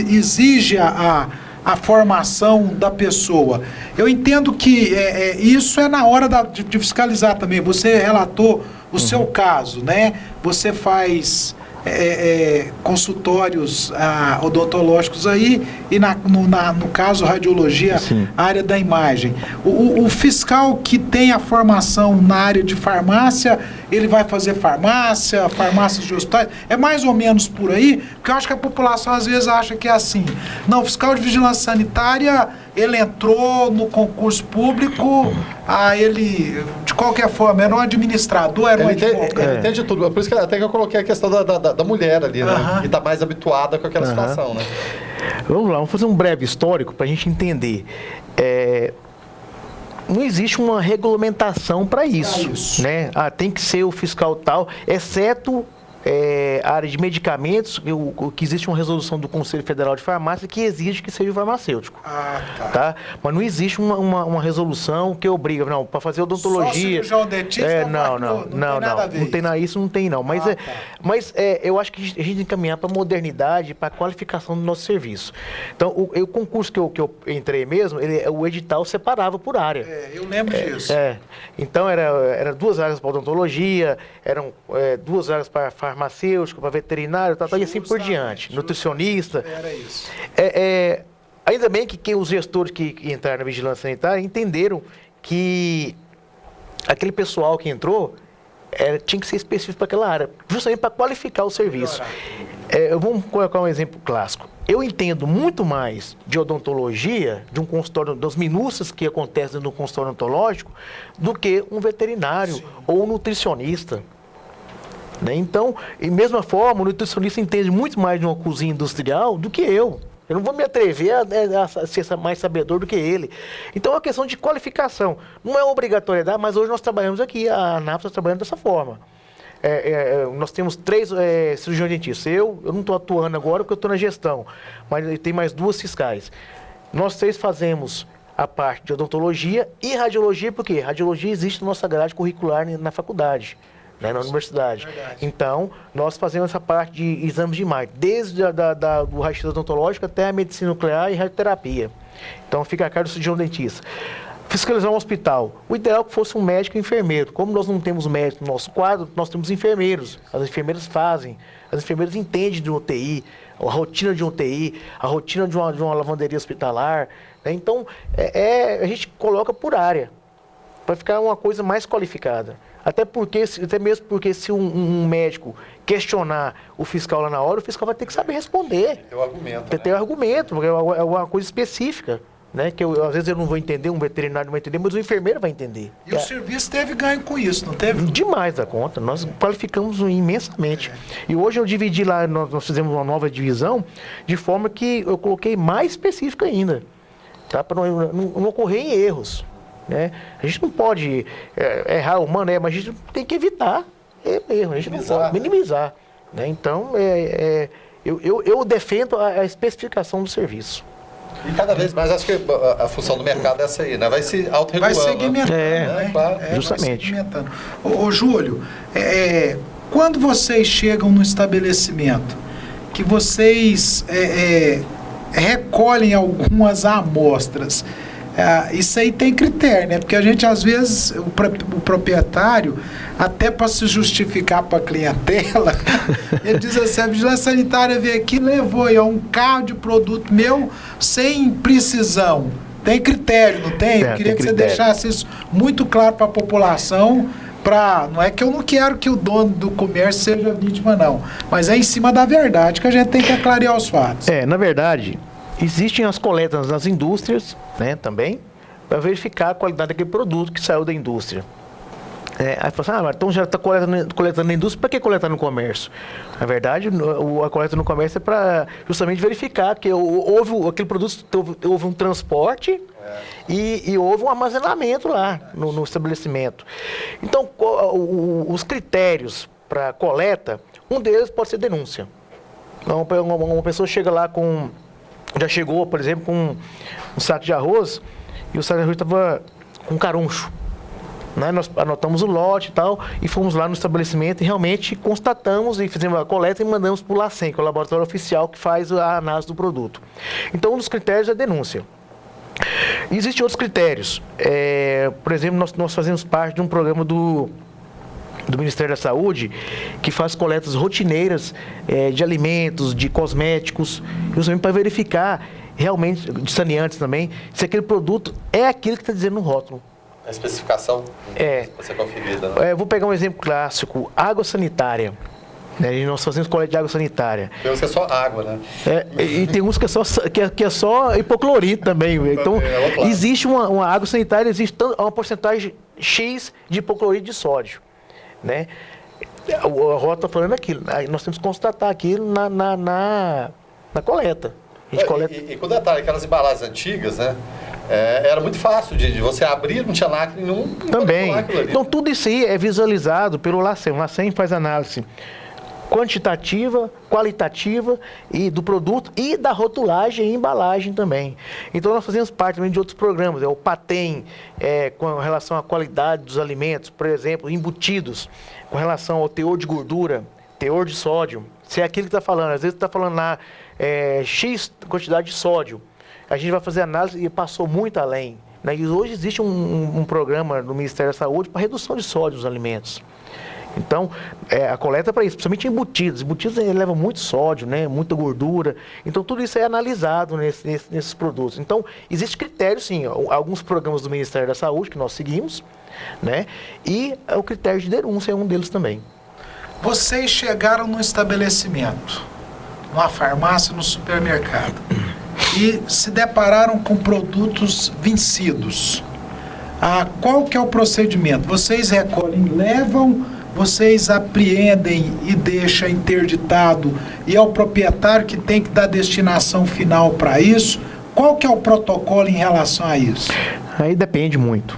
exige a formação da pessoa. Eu entendo que isso é na hora de fiscalizar também. Você relatou o seu caso, né? Você faz consultórios odontológicos aí e no caso radiologia, a área da imagem. O fiscal que tem a formação na área de farmácia, ele vai fazer farmácias de hospitais, é mais ou menos por aí, porque eu acho que a população às vezes acha que é assim. Não, o fiscal de vigilância sanitária, ele entrou no concurso público, ele, de qualquer forma, era um administrador, era um advogado. Ele entende tudo, por isso que até que eu coloquei a questão da mulher ali, né? Que está mais habituada com aquela situação, né? Vamos lá, vamos fazer um breve histórico para a gente entender. Não existe uma regulamentação para isso, né? Tem que ser o fiscal tal, exceto a área de medicamentos, que existe uma resolução do Conselho Federal de Farmácia que exige que seja o farmacêutico. Tá? Mas não existe uma resolução que obriga, não, para fazer odontologia. Só cirurgião dentista? Não tem nada isso, não tem não. Mas eu acho que a gente tem que caminhar para a modernidade, para a qualificação do nosso serviço. Então, o concurso que eu entrei mesmo, o edital separava por área. Eu lembro disso. Então, era 2 áreas para odontologia, eram 2 áreas para farmácia farmacêutico, para veterinário, e assim por diante. Nutricionista. Era isso. Ainda bem que os gestores que entraram na vigilância sanitária entenderam que aquele pessoal que entrou tinha que ser específico para aquela área, justamente para qualificar o serviço. Vamos colocar um exemplo clássico. Eu entendo muito mais de odontologia, de um consultório, das minúcias que acontecem no consultório odontológico, do que um veterinário ou um nutricionista. Né? Então, em mesma forma, o nutricionista entende muito mais de uma cozinha industrial do que eu. Eu não vou me atrever a ser mais sabedor do que ele. Então, é uma questão de qualificação. Não é obrigatoriedade, mas hoje nós trabalhamos aqui, a ANAP está trabalhando dessa forma. Nós temos 3 cirurgiões dentistas. Eu não estou atuando agora porque eu estou na gestão, mas tem mais 2 fiscais. Nós 3 fazemos a parte de odontologia e radiologia, porque radiologia existe na nossa grade curricular na faculdade. Né, na universidade. Verdade. Então, nós fazemos essa parte de exames de imagem, desde do raio-x odontológico até a medicina nuclear e radioterapia. Então, fica a cargo do cirurgião dentista. Fiscalizar um hospital. O ideal é que fosse um médico e enfermeiro. Como nós não temos médico no nosso quadro, nós temos enfermeiros. As enfermeiras fazem. As enfermeiras entendem de UTI, a rotina de UTI, a rotina de uma lavanderia hospitalar. Né? Então, a gente coloca por área, para ficar uma coisa mais qualificada. Até mesmo porque se um médico questionar o fiscal lá na hora, o fiscal vai ter que saber responder. Tem o argumento. Tem que ter o argumento, porque é uma coisa específica. Né? Que às vezes eu não vou entender, um veterinário não vai entender, mas o enfermeiro vai entender. E o serviço teve ganho com isso, não teve? Demais da conta. Nós qualificamos imensamente. E hoje eu dividi lá, nós fizemos uma nova divisão, de forma que eu coloquei mais específica ainda. Tá? Para não ocorrer em erros. Né? A gente não pode errar humano, mas a gente tem que evitar erro, a gente não pode minimizar. Né? Então, eu defendo a especificação do serviço. E cada vez mais, acho que a função do mercado é essa aí, né? Vai se autorregulando. Vai segmentando, né? Claro. Justamente. Ô, Júlio, quando vocês chegam no estabelecimento, que vocês recolhem algumas amostras, isso aí tem critério, né? Porque a gente, às vezes, o proprietário, até para se justificar para a clientela, ele diz assim, a vigilância sanitária veio aqui e levou aí um carro de produto meu sem precisão. Tem critério, não tem? Eu queria que você deixasse isso muito claro para a população. Não é que eu não quero que o dono do comércio seja vítima, não. Mas é em cima da verdade que a gente tem que clarear os fatos. Na verdade, existem as coletas nas indústrias, né, também, para verificar a qualidade daquele produto que saiu da indústria. Aí fala assim, então já está coletando na indústria, para que coletar no comércio? Na verdade, a coleta no comércio é para justamente verificar que aquele produto houve um transporte e houve um armazenamento lá no estabelecimento. Então, os critérios para coleta, um deles pode ser denúncia. Então, uma pessoa chega lá já chegou, por exemplo, com um saco de arroz e o saco de arroz estava com caruncho. Né? Nós anotamos o lote e tal, e fomos lá no estabelecimento e realmente constatamos e fizemos a coleta e mandamos para o LACEN, que é o laboratório oficial que faz a análise do produto. Então, um dos critérios é a denúncia. E existem outros critérios. Por exemplo, nós fazemos parte de um programa do Ministério da Saúde, que faz coletas rotineiras de alimentos, de cosméticos, justamente para verificar realmente, de saneantes também, se aquele produto é aquilo que está dizendo no rótulo. A especificação para ser conferida. Né? Vou pegar um exemplo clássico, água sanitária. Né? Nós fazemos coleta de água sanitária. Tem uns que é só água, né? E tem uns que é só hipoclorito também. Então, existe uma água sanitária, existe uma porcentagem X de hipoclorito de sódio. Né? A rota está falando aquilo. Nós temos que constatar aquilo na coleta. A gente coleta. E com detalhe, aquelas embalagens antigas, né? Era muito fácil de você abrir, não tinha lacre nenhum. Também. Então, tudo isso aí é visualizado pelo LACEN. O LACEN faz análise quantitativa, qualitativa do produto e da rotulagem e embalagem também. Então, nós fazemos parte também de outros programas. O PATEM, com relação à qualidade dos alimentos, por exemplo, embutidos, com relação ao teor de gordura, teor de sódio. Se é aquilo que está falando, às vezes está falando lá X quantidade de sódio. A gente vai fazer análise e passou muito além. Né? E hoje existe um programa no Ministério da Saúde para redução de sódio nos alimentos. Então, a coleta é para isso, principalmente embutidos. Embutidos levam muito sódio, né? Muita gordura. Então, tudo isso é analisado nesses produtos. Então, existe critério, sim. Alguns programas do Ministério da Saúde que nós seguimos, né? E o critério de denúncia é um deles também. Vocês chegaram no estabelecimento, numa farmácia, no supermercado, e se depararam com produtos vencidos. Qual que é o procedimento? Vocês recolhem, levam, vocês apreendem e deixam interditado, e é o proprietário que tem que dar destinação final para isso? Qual que é o protocolo em relação a isso? Aí depende muito.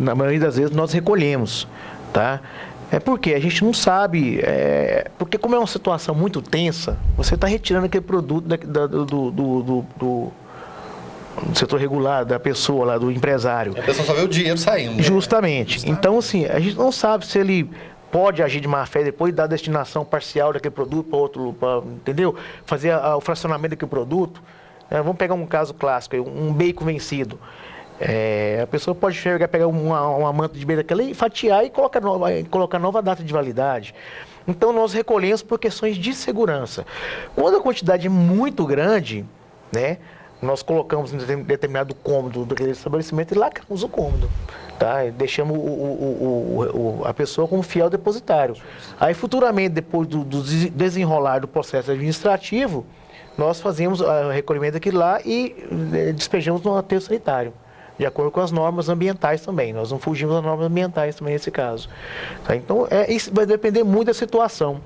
Na maioria das vezes nós recolhemos, tá? Porque a gente não sabe, porque como é uma situação muito tensa, você está retirando aquele produto do setor regular, da pessoa lá, do empresário. A pessoa só vê o dinheiro saindo. Né? Justamente. Então, assim, a gente não sabe se ele pode agir de má fé depois dar a destinação parcial daquele produto para outro, entendeu? Fazer o fracionamento daquele produto. Vamos pegar um caso clássico, um bacon vencido. A pessoa pode pegar uma manta de bacon daquela e fatiar e colocar nova data de validade. Então, nós recolhemos por questões de segurança. Quando a quantidade é muito grande, né, nós colocamos em determinado cômodo daquele estabelecimento e lacramos o cômodo. Tá? E deixamos a pessoa como fiel depositário. Aí, futuramente, depois do desenrolar do processo administrativo, nós fazemos o recolhimento daquilo lá e despejamos no aterro sanitário, de acordo com as normas ambientais também. Nós não fugimos das normas ambientais também nesse caso. Tá? Então, isso vai depender muito da situação.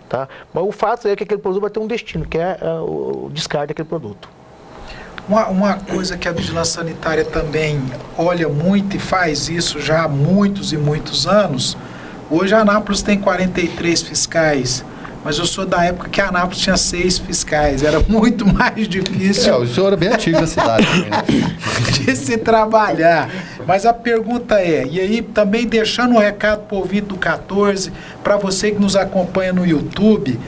Tá? Mas o fato é que aquele produto vai ter um destino, que é o descarte daquele produto. Uma coisa que a Vigilância Sanitária também olha muito e faz isso já há muitos e muitos anos. Hoje a Anápolis tem 43 fiscais, mas eu sou da época que a Anápolis tinha 6 fiscais. Era muito mais difícil. O senhor é bem antigo da cidade. De se trabalhar. Mas a pergunta e aí também deixando um recado para o ouvinte do 14, para você que nos acompanha no YouTube,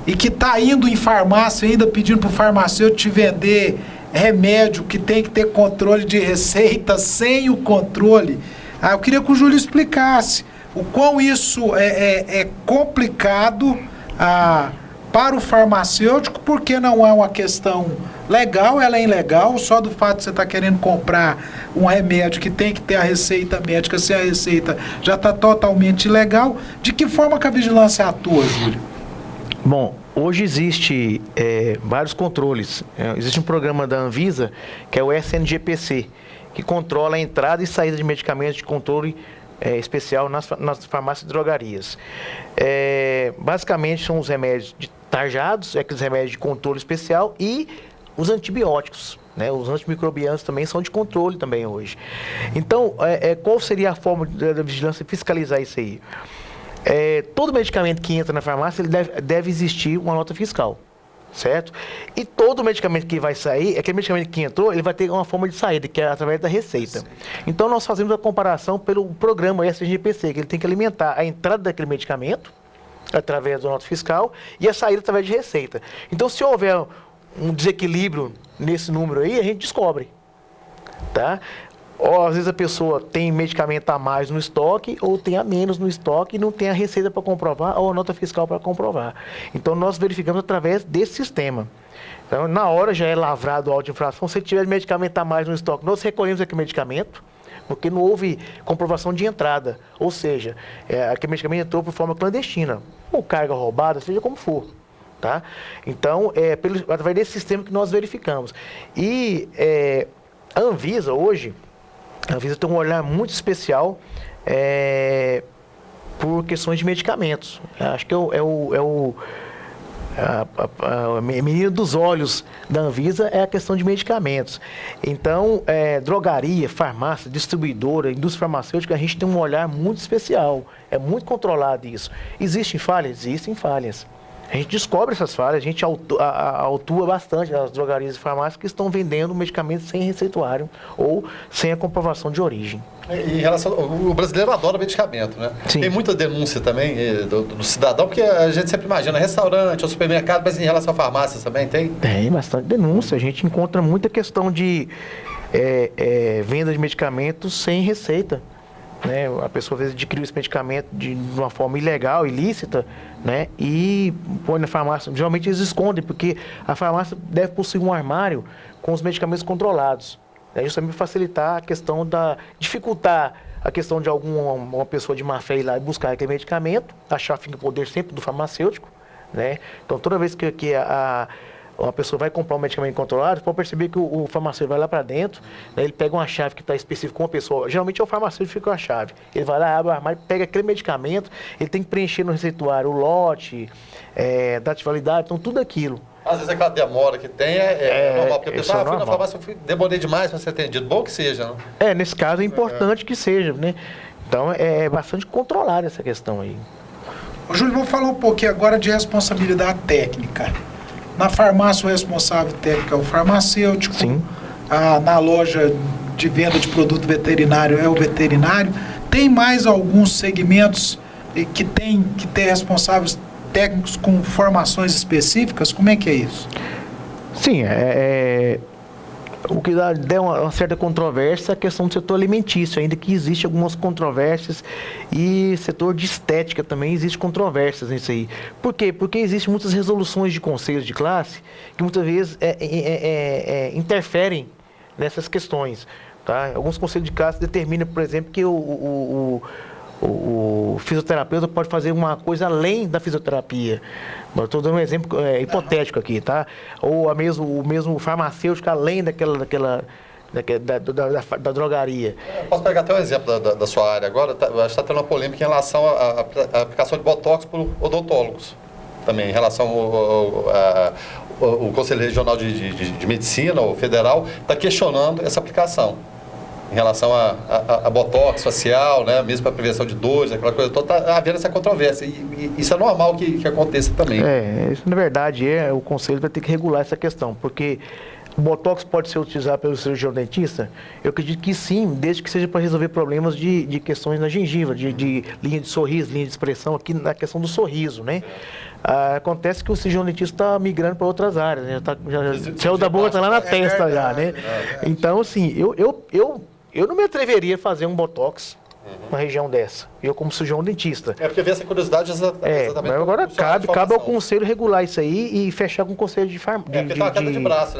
e que está indo em farmácia ainda pedindo para o farmacêutico te vender remédio que tem que ter controle de receita sem o controle. Eu queria que o Júlio explicasse o quão isso é complicado para o farmacêutico, porque não é uma questão legal, ela é ilegal, só do fato de você estar querendo comprar um remédio que tem que ter a receita médica, sem a receita já está totalmente ilegal. De que forma que a vigilância atua, Júlio? Bom, hoje existe vários controles. Existe um programa da Anvisa, que é o SNGPC, que controla a entrada e saída de medicamentos de controle especial nas farmácias e drogarias. Basicamente são os remédios tarjados, aqueles remédios de controle especial, e os antibióticos, né? Os antimicrobianos também são de controle também hoje. Então, qual seria a forma da vigilância fiscalizar isso aí? Todo medicamento que entra na farmácia, ele deve existir uma nota fiscal, certo? E todo medicamento que vai sair, aquele medicamento que entrou, ele vai ter uma forma de saída, que é através da receita. Então, nós fazemos a comparação pelo programa SGPC, que ele tem que alimentar a entrada daquele medicamento, através da nota fiscal, e a saída através de receita. Então, se houver um desequilíbrio nesse número aí, a gente descobre, tá? Ou às vezes a pessoa tem medicamento a mais no estoque, ou tem a menos no estoque e não tem a receita para comprovar, ou a nota fiscal para comprovar. Então, nós verificamos através desse sistema. Então, na hora já é lavrado o auto de infração. Se tiver medicamento a mais no estoque, nós recolhemos aquele medicamento, porque não houve comprovação de entrada. Ou seja, aquele medicamento entrou por forma clandestina, ou carga roubada, seja como for. Tá? Então, através desse sistema que nós verificamos. E a Anvisa hoje, a Anvisa tem um olhar muito especial por questões de medicamentos. Acho que a menina dos olhos da Anvisa é a questão de medicamentos. Então, drogaria, farmácia, distribuidora, indústria farmacêutica, a gente tem um olhar muito especial. É muito controlado isso. Existem falhas? Existem falhas. A gente descobre essas falhas, a gente autua bastante nas drogarias e farmácias que estão vendendo medicamentos sem receituário ou sem a comprovação de origem. Em relação, o brasileiro adora medicamento, né? Sim. Tem muita denúncia também do cidadão, porque a gente sempre imagina restaurante ou supermercado, mas em relação a farmácias também tem? Tem bastante denúncia. A gente encontra muita questão de venda de medicamentos sem receita. né? A pessoa às vezes adquiriu esse medicamento de uma forma ilegal, ilícita, né? E põe na farmácia. Geralmente eles escondem, porque a farmácia deve possuir um armário com os medicamentos controlados. É justamente para facilitar a questão dificultar a questão de uma pessoa de má fé ir lá e buscar aquele medicamento, achar fica o poder sempre do farmacêutico, né? Então toda vez que uma pessoa vai comprar um medicamento controlado, pode perceber que o farmacêutico vai lá para dentro, né, ele pega uma chave que está específica com uma pessoa, geralmente é o farmacêutico que fica com a chave, ele vai lá, abre o armário, pega aquele medicamento, ele tem que preencher no receituário o lote, data de validade, então tudo aquilo. Às vezes aquela demora que tem é normal, porque a pessoa é fui na farmácia, demorei demais para ser atendido. Bom que seja, né? Nesse caso é importante que seja, né? Então é bastante controlada essa questão aí. Ô, Júlio, vamos falar um pouquinho agora de responsabilidade técnica. Na farmácia, o responsável técnico é o farmacêutico. Sim. Na loja de venda de produto veterinário é o veterinário. Tem mais alguns segmentos que tem que ter responsáveis técnicos com formações específicas? Como é que é isso? Sim, o que dá uma certa controvérsia é a questão do setor alimentício, ainda que existe algumas controvérsias, e setor de estética também existe controvérsias nisso aí. Por quê? Porque existem muitas resoluções de conselhos de classe que muitas vezes interferem nessas questões. Tá? Alguns conselhos de classe determinam, por exemplo, que o fisioterapeuta pode fazer uma coisa além da fisioterapia. Estou dando um exemplo hipotético aqui, tá? Ou o mesmo farmacêutico além da drogaria. Posso pegar até um exemplo da sua área agora? Acho que está tendo uma polêmica em relação à aplicação de botox por odontólogos. Também, em relação ao Conselho Regional de Medicina, o federal, está questionando essa aplicação. Em relação a botox facial, né? Mesmo para prevenção de dores, aquela coisa toda, está havendo essa controvérsia. E isso é normal que aconteça também. Isso na verdade o Conselho vai ter que regular essa questão, porque o botox pode ser utilizado pelo cirurgião dentista? Eu acredito que sim, desde que seja para resolver problemas de questões na gengiva, de linha de sorriso, linha de expressão, aqui na questão do sorriso, né? Acontece que o cirurgião dentista está migrando para outras áreas, né? Já saiu da boca, está lá na testa já, né? Então, assim, eu não me atreveria a fazer um botox numa região dessa. Eu, como cirurgião dentista. Porque vê essa curiosidade exatamente. Mas agora cabe ao conselho regular isso aí e fechar com o conselho de braço,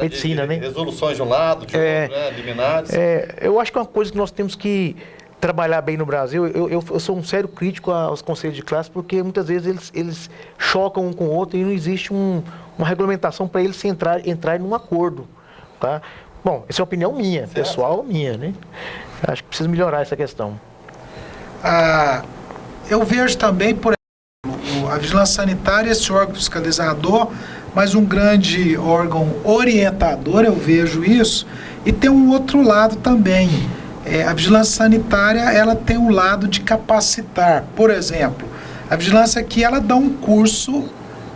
medicina, né? né? Resoluções de um lado, de outro, né? Liminares. Eu acho que é uma coisa que nós temos que trabalhar bem no Brasil. Eu sou um sério crítico aos conselhos de classe, porque muitas vezes eles chocam um com o outro e não existe uma regulamentação para eles entrarem num acordo, tá? Bom, essa é uma opinião minha, pessoal minha, né? Acho que precisa melhorar essa questão. Eu vejo também, por exemplo, a vigilância sanitária, esse órgão fiscalizador, mas um grande órgão orientador, eu vejo isso, e tem um outro lado também. A vigilância sanitária, ela tem um lado de capacitar. Por exemplo, a vigilância aqui, ela dá um curso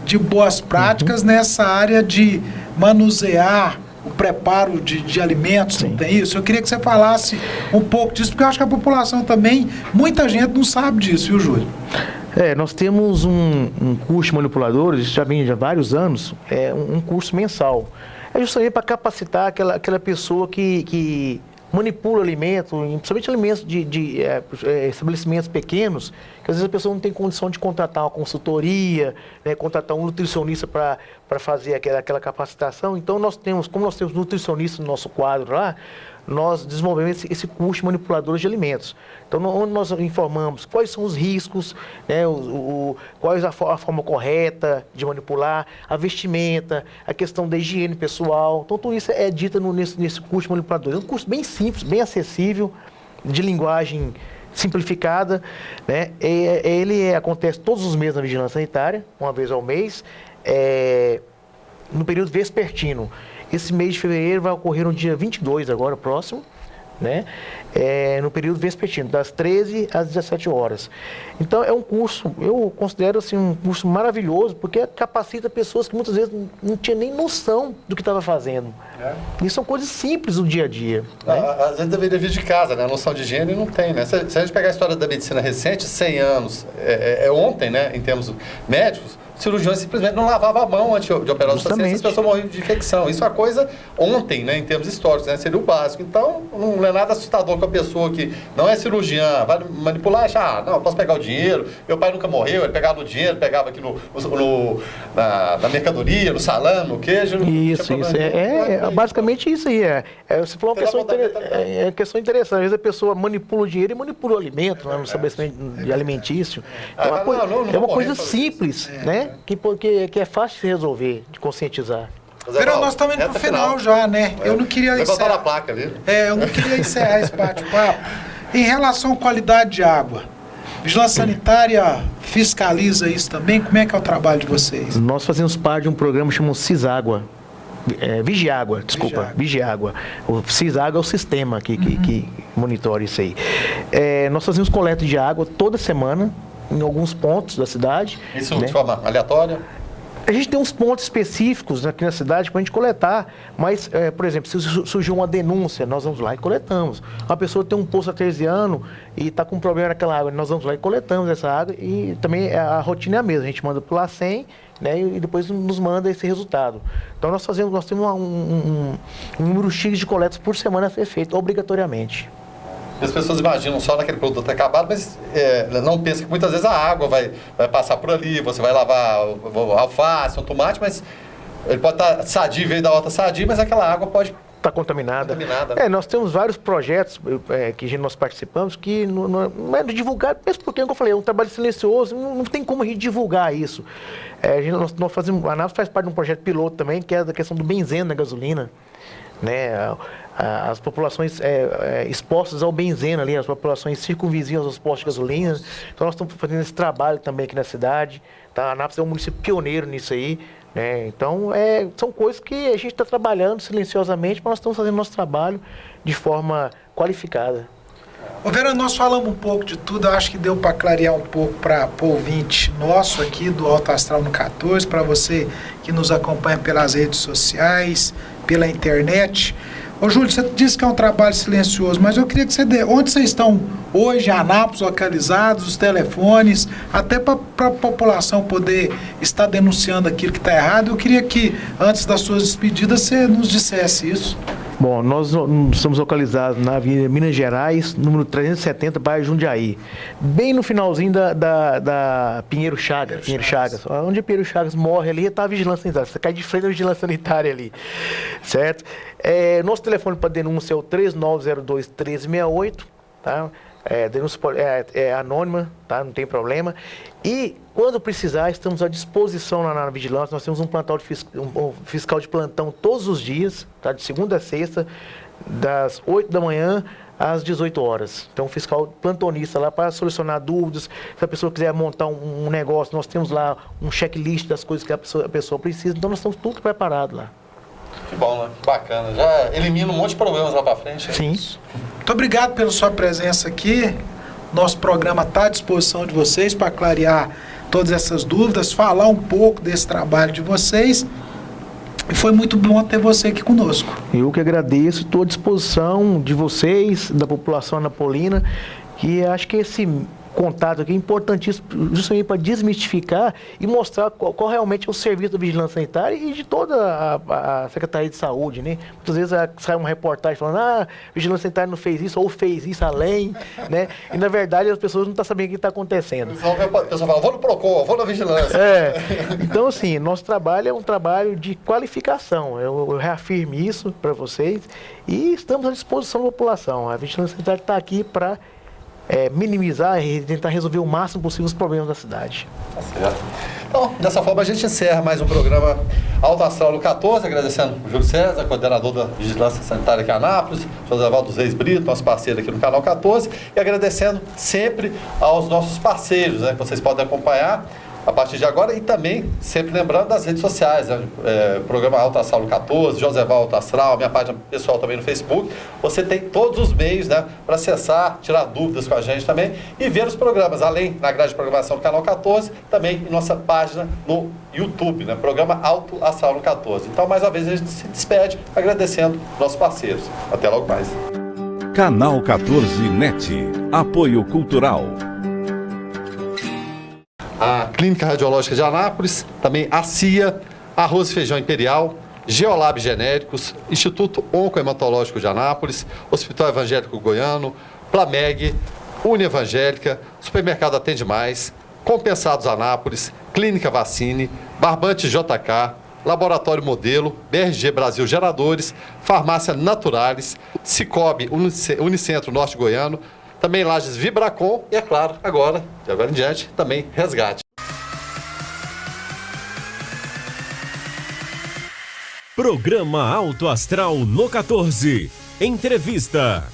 de boas práticas nessa área de manusear o preparo de alimentos. Sim. Não tem isso? Eu queria que você falasse um pouco disso, porque eu acho que a população também, muita gente não sabe disso, viu, Júlio? Nós temos um curso de manipuladores, isso já vem há vários anos, um curso mensal. É justamente para capacitar aquela pessoa que manipula alimentos, principalmente alimentos de estabelecimentos pequenos, que às vezes a pessoa não tem condição de contratar uma consultoria, né, contratar um nutricionista para fazer aquela capacitação. Então, como nós temos nutricionistas no nosso quadro lá, nós desenvolvemos esse curso de manipuladores de alimentos. Então, onde nós informamos quais são os riscos, né, qual é a forma correta de manipular, a vestimenta, a questão da higiene pessoal. Então, tudo isso é dito nesse curso de manipuladores. É um curso bem simples, bem acessível, de linguagem simplificada, né? Ele acontece todos os meses na vigilância sanitária, uma vez ao mês, no período vespertino. Esse mês de fevereiro vai ocorrer no dia 22, agora próximo, né? No período vespertino, das 13 às 17 horas. Então, é um curso, eu considero assim, um curso maravilhoso, porque capacita pessoas que muitas vezes não tinham nem noção do que estava fazendo. E são coisas simples do dia a dia. Né? Às vezes deveria vir de casa, né? A noção de higiene não tem, né? Se a gente pegar a história da medicina recente, 100 anos, ontem, né? Em termos médicos, cirurgiões simplesmente não lavavam a mão antes de operar os pacientes, as pessoas morriam de infecção. Isso é uma coisa ontem, né, em termos históricos, né, seria o básico. Então, não é nada assustador com a pessoa que não é cirurgiã, vai manipular e achar, não, eu posso pegar o dinheiro, meu pai nunca morreu, ele pegava o dinheiro, pegava aqui na mercadoria, no salame, no queijo. Isso. Basicamente isso aí. Você falou uma questão interessante. Às vezes a pessoa manipula o dinheiro e manipula o alimento, no estabelecimento alimentício. Então, é uma coisa simples, né? Que é fácil de se resolver, de conscientizar. Pero nós estamos indo pro final já, né? Eu não queria encerrar a placa ali. Eu não queria encerrar esse bate-papo. Em relação à qualidade de água, Vigilância Sanitária fiscaliza isso também? Como é que é o trabalho de vocês? Nós fazemos parte de um programa chamado Ciságua. Vigiágua. O Ciságua é o sistema que monitora isso aí. Nós fazemos coleta de água toda semana em alguns pontos da cidade. Isso de forma aleatória? A gente tem uns pontos específicos aqui na cidade para a gente coletar, mas, por exemplo, se surgiu uma denúncia, nós vamos lá e coletamos. Uma pessoa tem um poço artesiano e está com um problema naquela água, nós vamos lá e coletamos essa água e também a rotina é a mesma, a gente manda para o LACEN, né, e depois nos manda esse resultado. Então nós temos um número X de coletas por semana a ser feito, obrigatoriamente. As pessoas imaginam só naquele produto acabado, mas não pensam que muitas vezes a água vai passar por ali, você vai lavar alface, um tomate, mas ele pode estar sadio, veio da horta sadia, mas aquela água pode estar contaminada. Nós temos vários projetos que nós participamos que não é divulgado, mesmo porque, como eu falei, é um trabalho silencioso, não tem como a gente divulgar isso. Nós fazemos, a ANAPS faz parte de um projeto piloto também, que é da questão do benzeno na gasolina, né? As populações expostas ao benzeno ali, as populações circunvizinhas aos postos de gasolina. Então nós estamos fazendo esse trabalho também aqui na cidade. Tá? A Anápolis é um município pioneiro nisso aí. Né? Então são coisas que a gente está trabalhando silenciosamente, mas nós estamos fazendo nosso trabalho de forma qualificada. Vera, nós falamos um pouco de tudo, eu acho que deu para clarear um pouco para o ouvinte nosso aqui do Alto Astral no 14, para você que nos acompanha pelas redes sociais, pela internet. Ô Júlio, você disse que é um trabalho silencioso, mas eu queria que você dê, onde vocês estão hoje, Anápolis, localizados, os telefones, até para a população poder estar denunciando aquilo que está errado. Eu queria que, antes das suas despedidas, você nos dissesse isso. Bom, nós estamos localizados na Avenida Minas Gerais, número 370, bairro Jundiaí. Bem no finalzinho da Pinheiro Chagas. Onde Pinheiro Chagas morre ali, está a vigilância sanitária. Você cai de frente da vigilância sanitária ali, certo? Nosso telefone para denúncia é o 3902-1368, tá? Denúncia é anônima, tá? Não tem problema. E quando precisar, estamos à disposição na vigilância. Nós temos um fiscal de plantão todos os dias, tá? De segunda a sexta, das 8 da manhã às 18 horas. Então, um fiscal plantonista lá para solucionar dúvidas. Se a pessoa quiser montar um negócio, nós temos lá um checklist das coisas que a pessoa precisa. Então, nós estamos tudo preparado lá. Que bom, né? Que bacana. Já elimina um monte de problemas lá para frente. Sim. Muito obrigado pela sua presença aqui. Nosso programa está à disposição de vocês para clarear todas essas dúvidas, falar um pouco desse trabalho de vocês. E foi muito bom ter você aqui conosco. Eu que agradeço, estou à disposição de vocês, da população anapolina, que acho que esse contato aqui é importantíssimo justamente para desmistificar e mostrar qual realmente é o serviço da vigilância sanitária e de toda a Secretaria de Saúde, né? Muitas vezes sai uma reportagem falando, a vigilância sanitária não fez isso ou fez isso além, né? E na verdade as pessoas não estão sabendo o que está acontecendo. O pessoal fala, vou no PROCON, vou na vigilância. Então assim, nosso trabalho é um trabalho de qualificação, eu reafirmo isso para vocês e estamos à disposição da população. A vigilância sanitária está aqui para minimizar e tentar resolver o máximo possível os problemas da cidade. Tá certo. Então, dessa forma a gente encerra mais um programa Alto Astral no 14, agradecendo o Júlio César, coordenador da Vigilância Sanitária aqui em Anápolis, José Valdo Reis Brito, nosso parceiro aqui no canal 14, e agradecendo sempre aos nossos parceiros, né, que vocês podem acompanhar a partir de agora e também sempre lembrando das redes sociais, né? Programa Alto Astral 14, José Val Alto Astral, minha página pessoal também no Facebook. Você tem todos os meios, né, para acessar, tirar dúvidas com a gente também e ver os programas, além na grade de programação do canal 14, também em nossa página no YouTube, né? Programa Alto Astral 14. Então, mais uma vez, a gente se despede agradecendo nossos parceiros. Até logo mais. Canal 14 NET. Apoio Cultural. a Clínica Radiológica de Anápolis, também a CIA, Arroz e Feijão Imperial, Geolab Genéricos, Instituto Oncohematológico de Anápolis, Hospital Evangélico Goiano, Plameg, Unievangélica, Supermercado Atende Mais, Compensados Anápolis, Clínica Vacine, Barbante JK, Laboratório Modelo, BRG Brasil Geradores, Farmácia Naturalis, Cicobi Unicentro Norte Goiano, também Lages Vibracom e, é claro, de agora em diante, também Resgate. Programa Alto Astral no 14. Entrevista.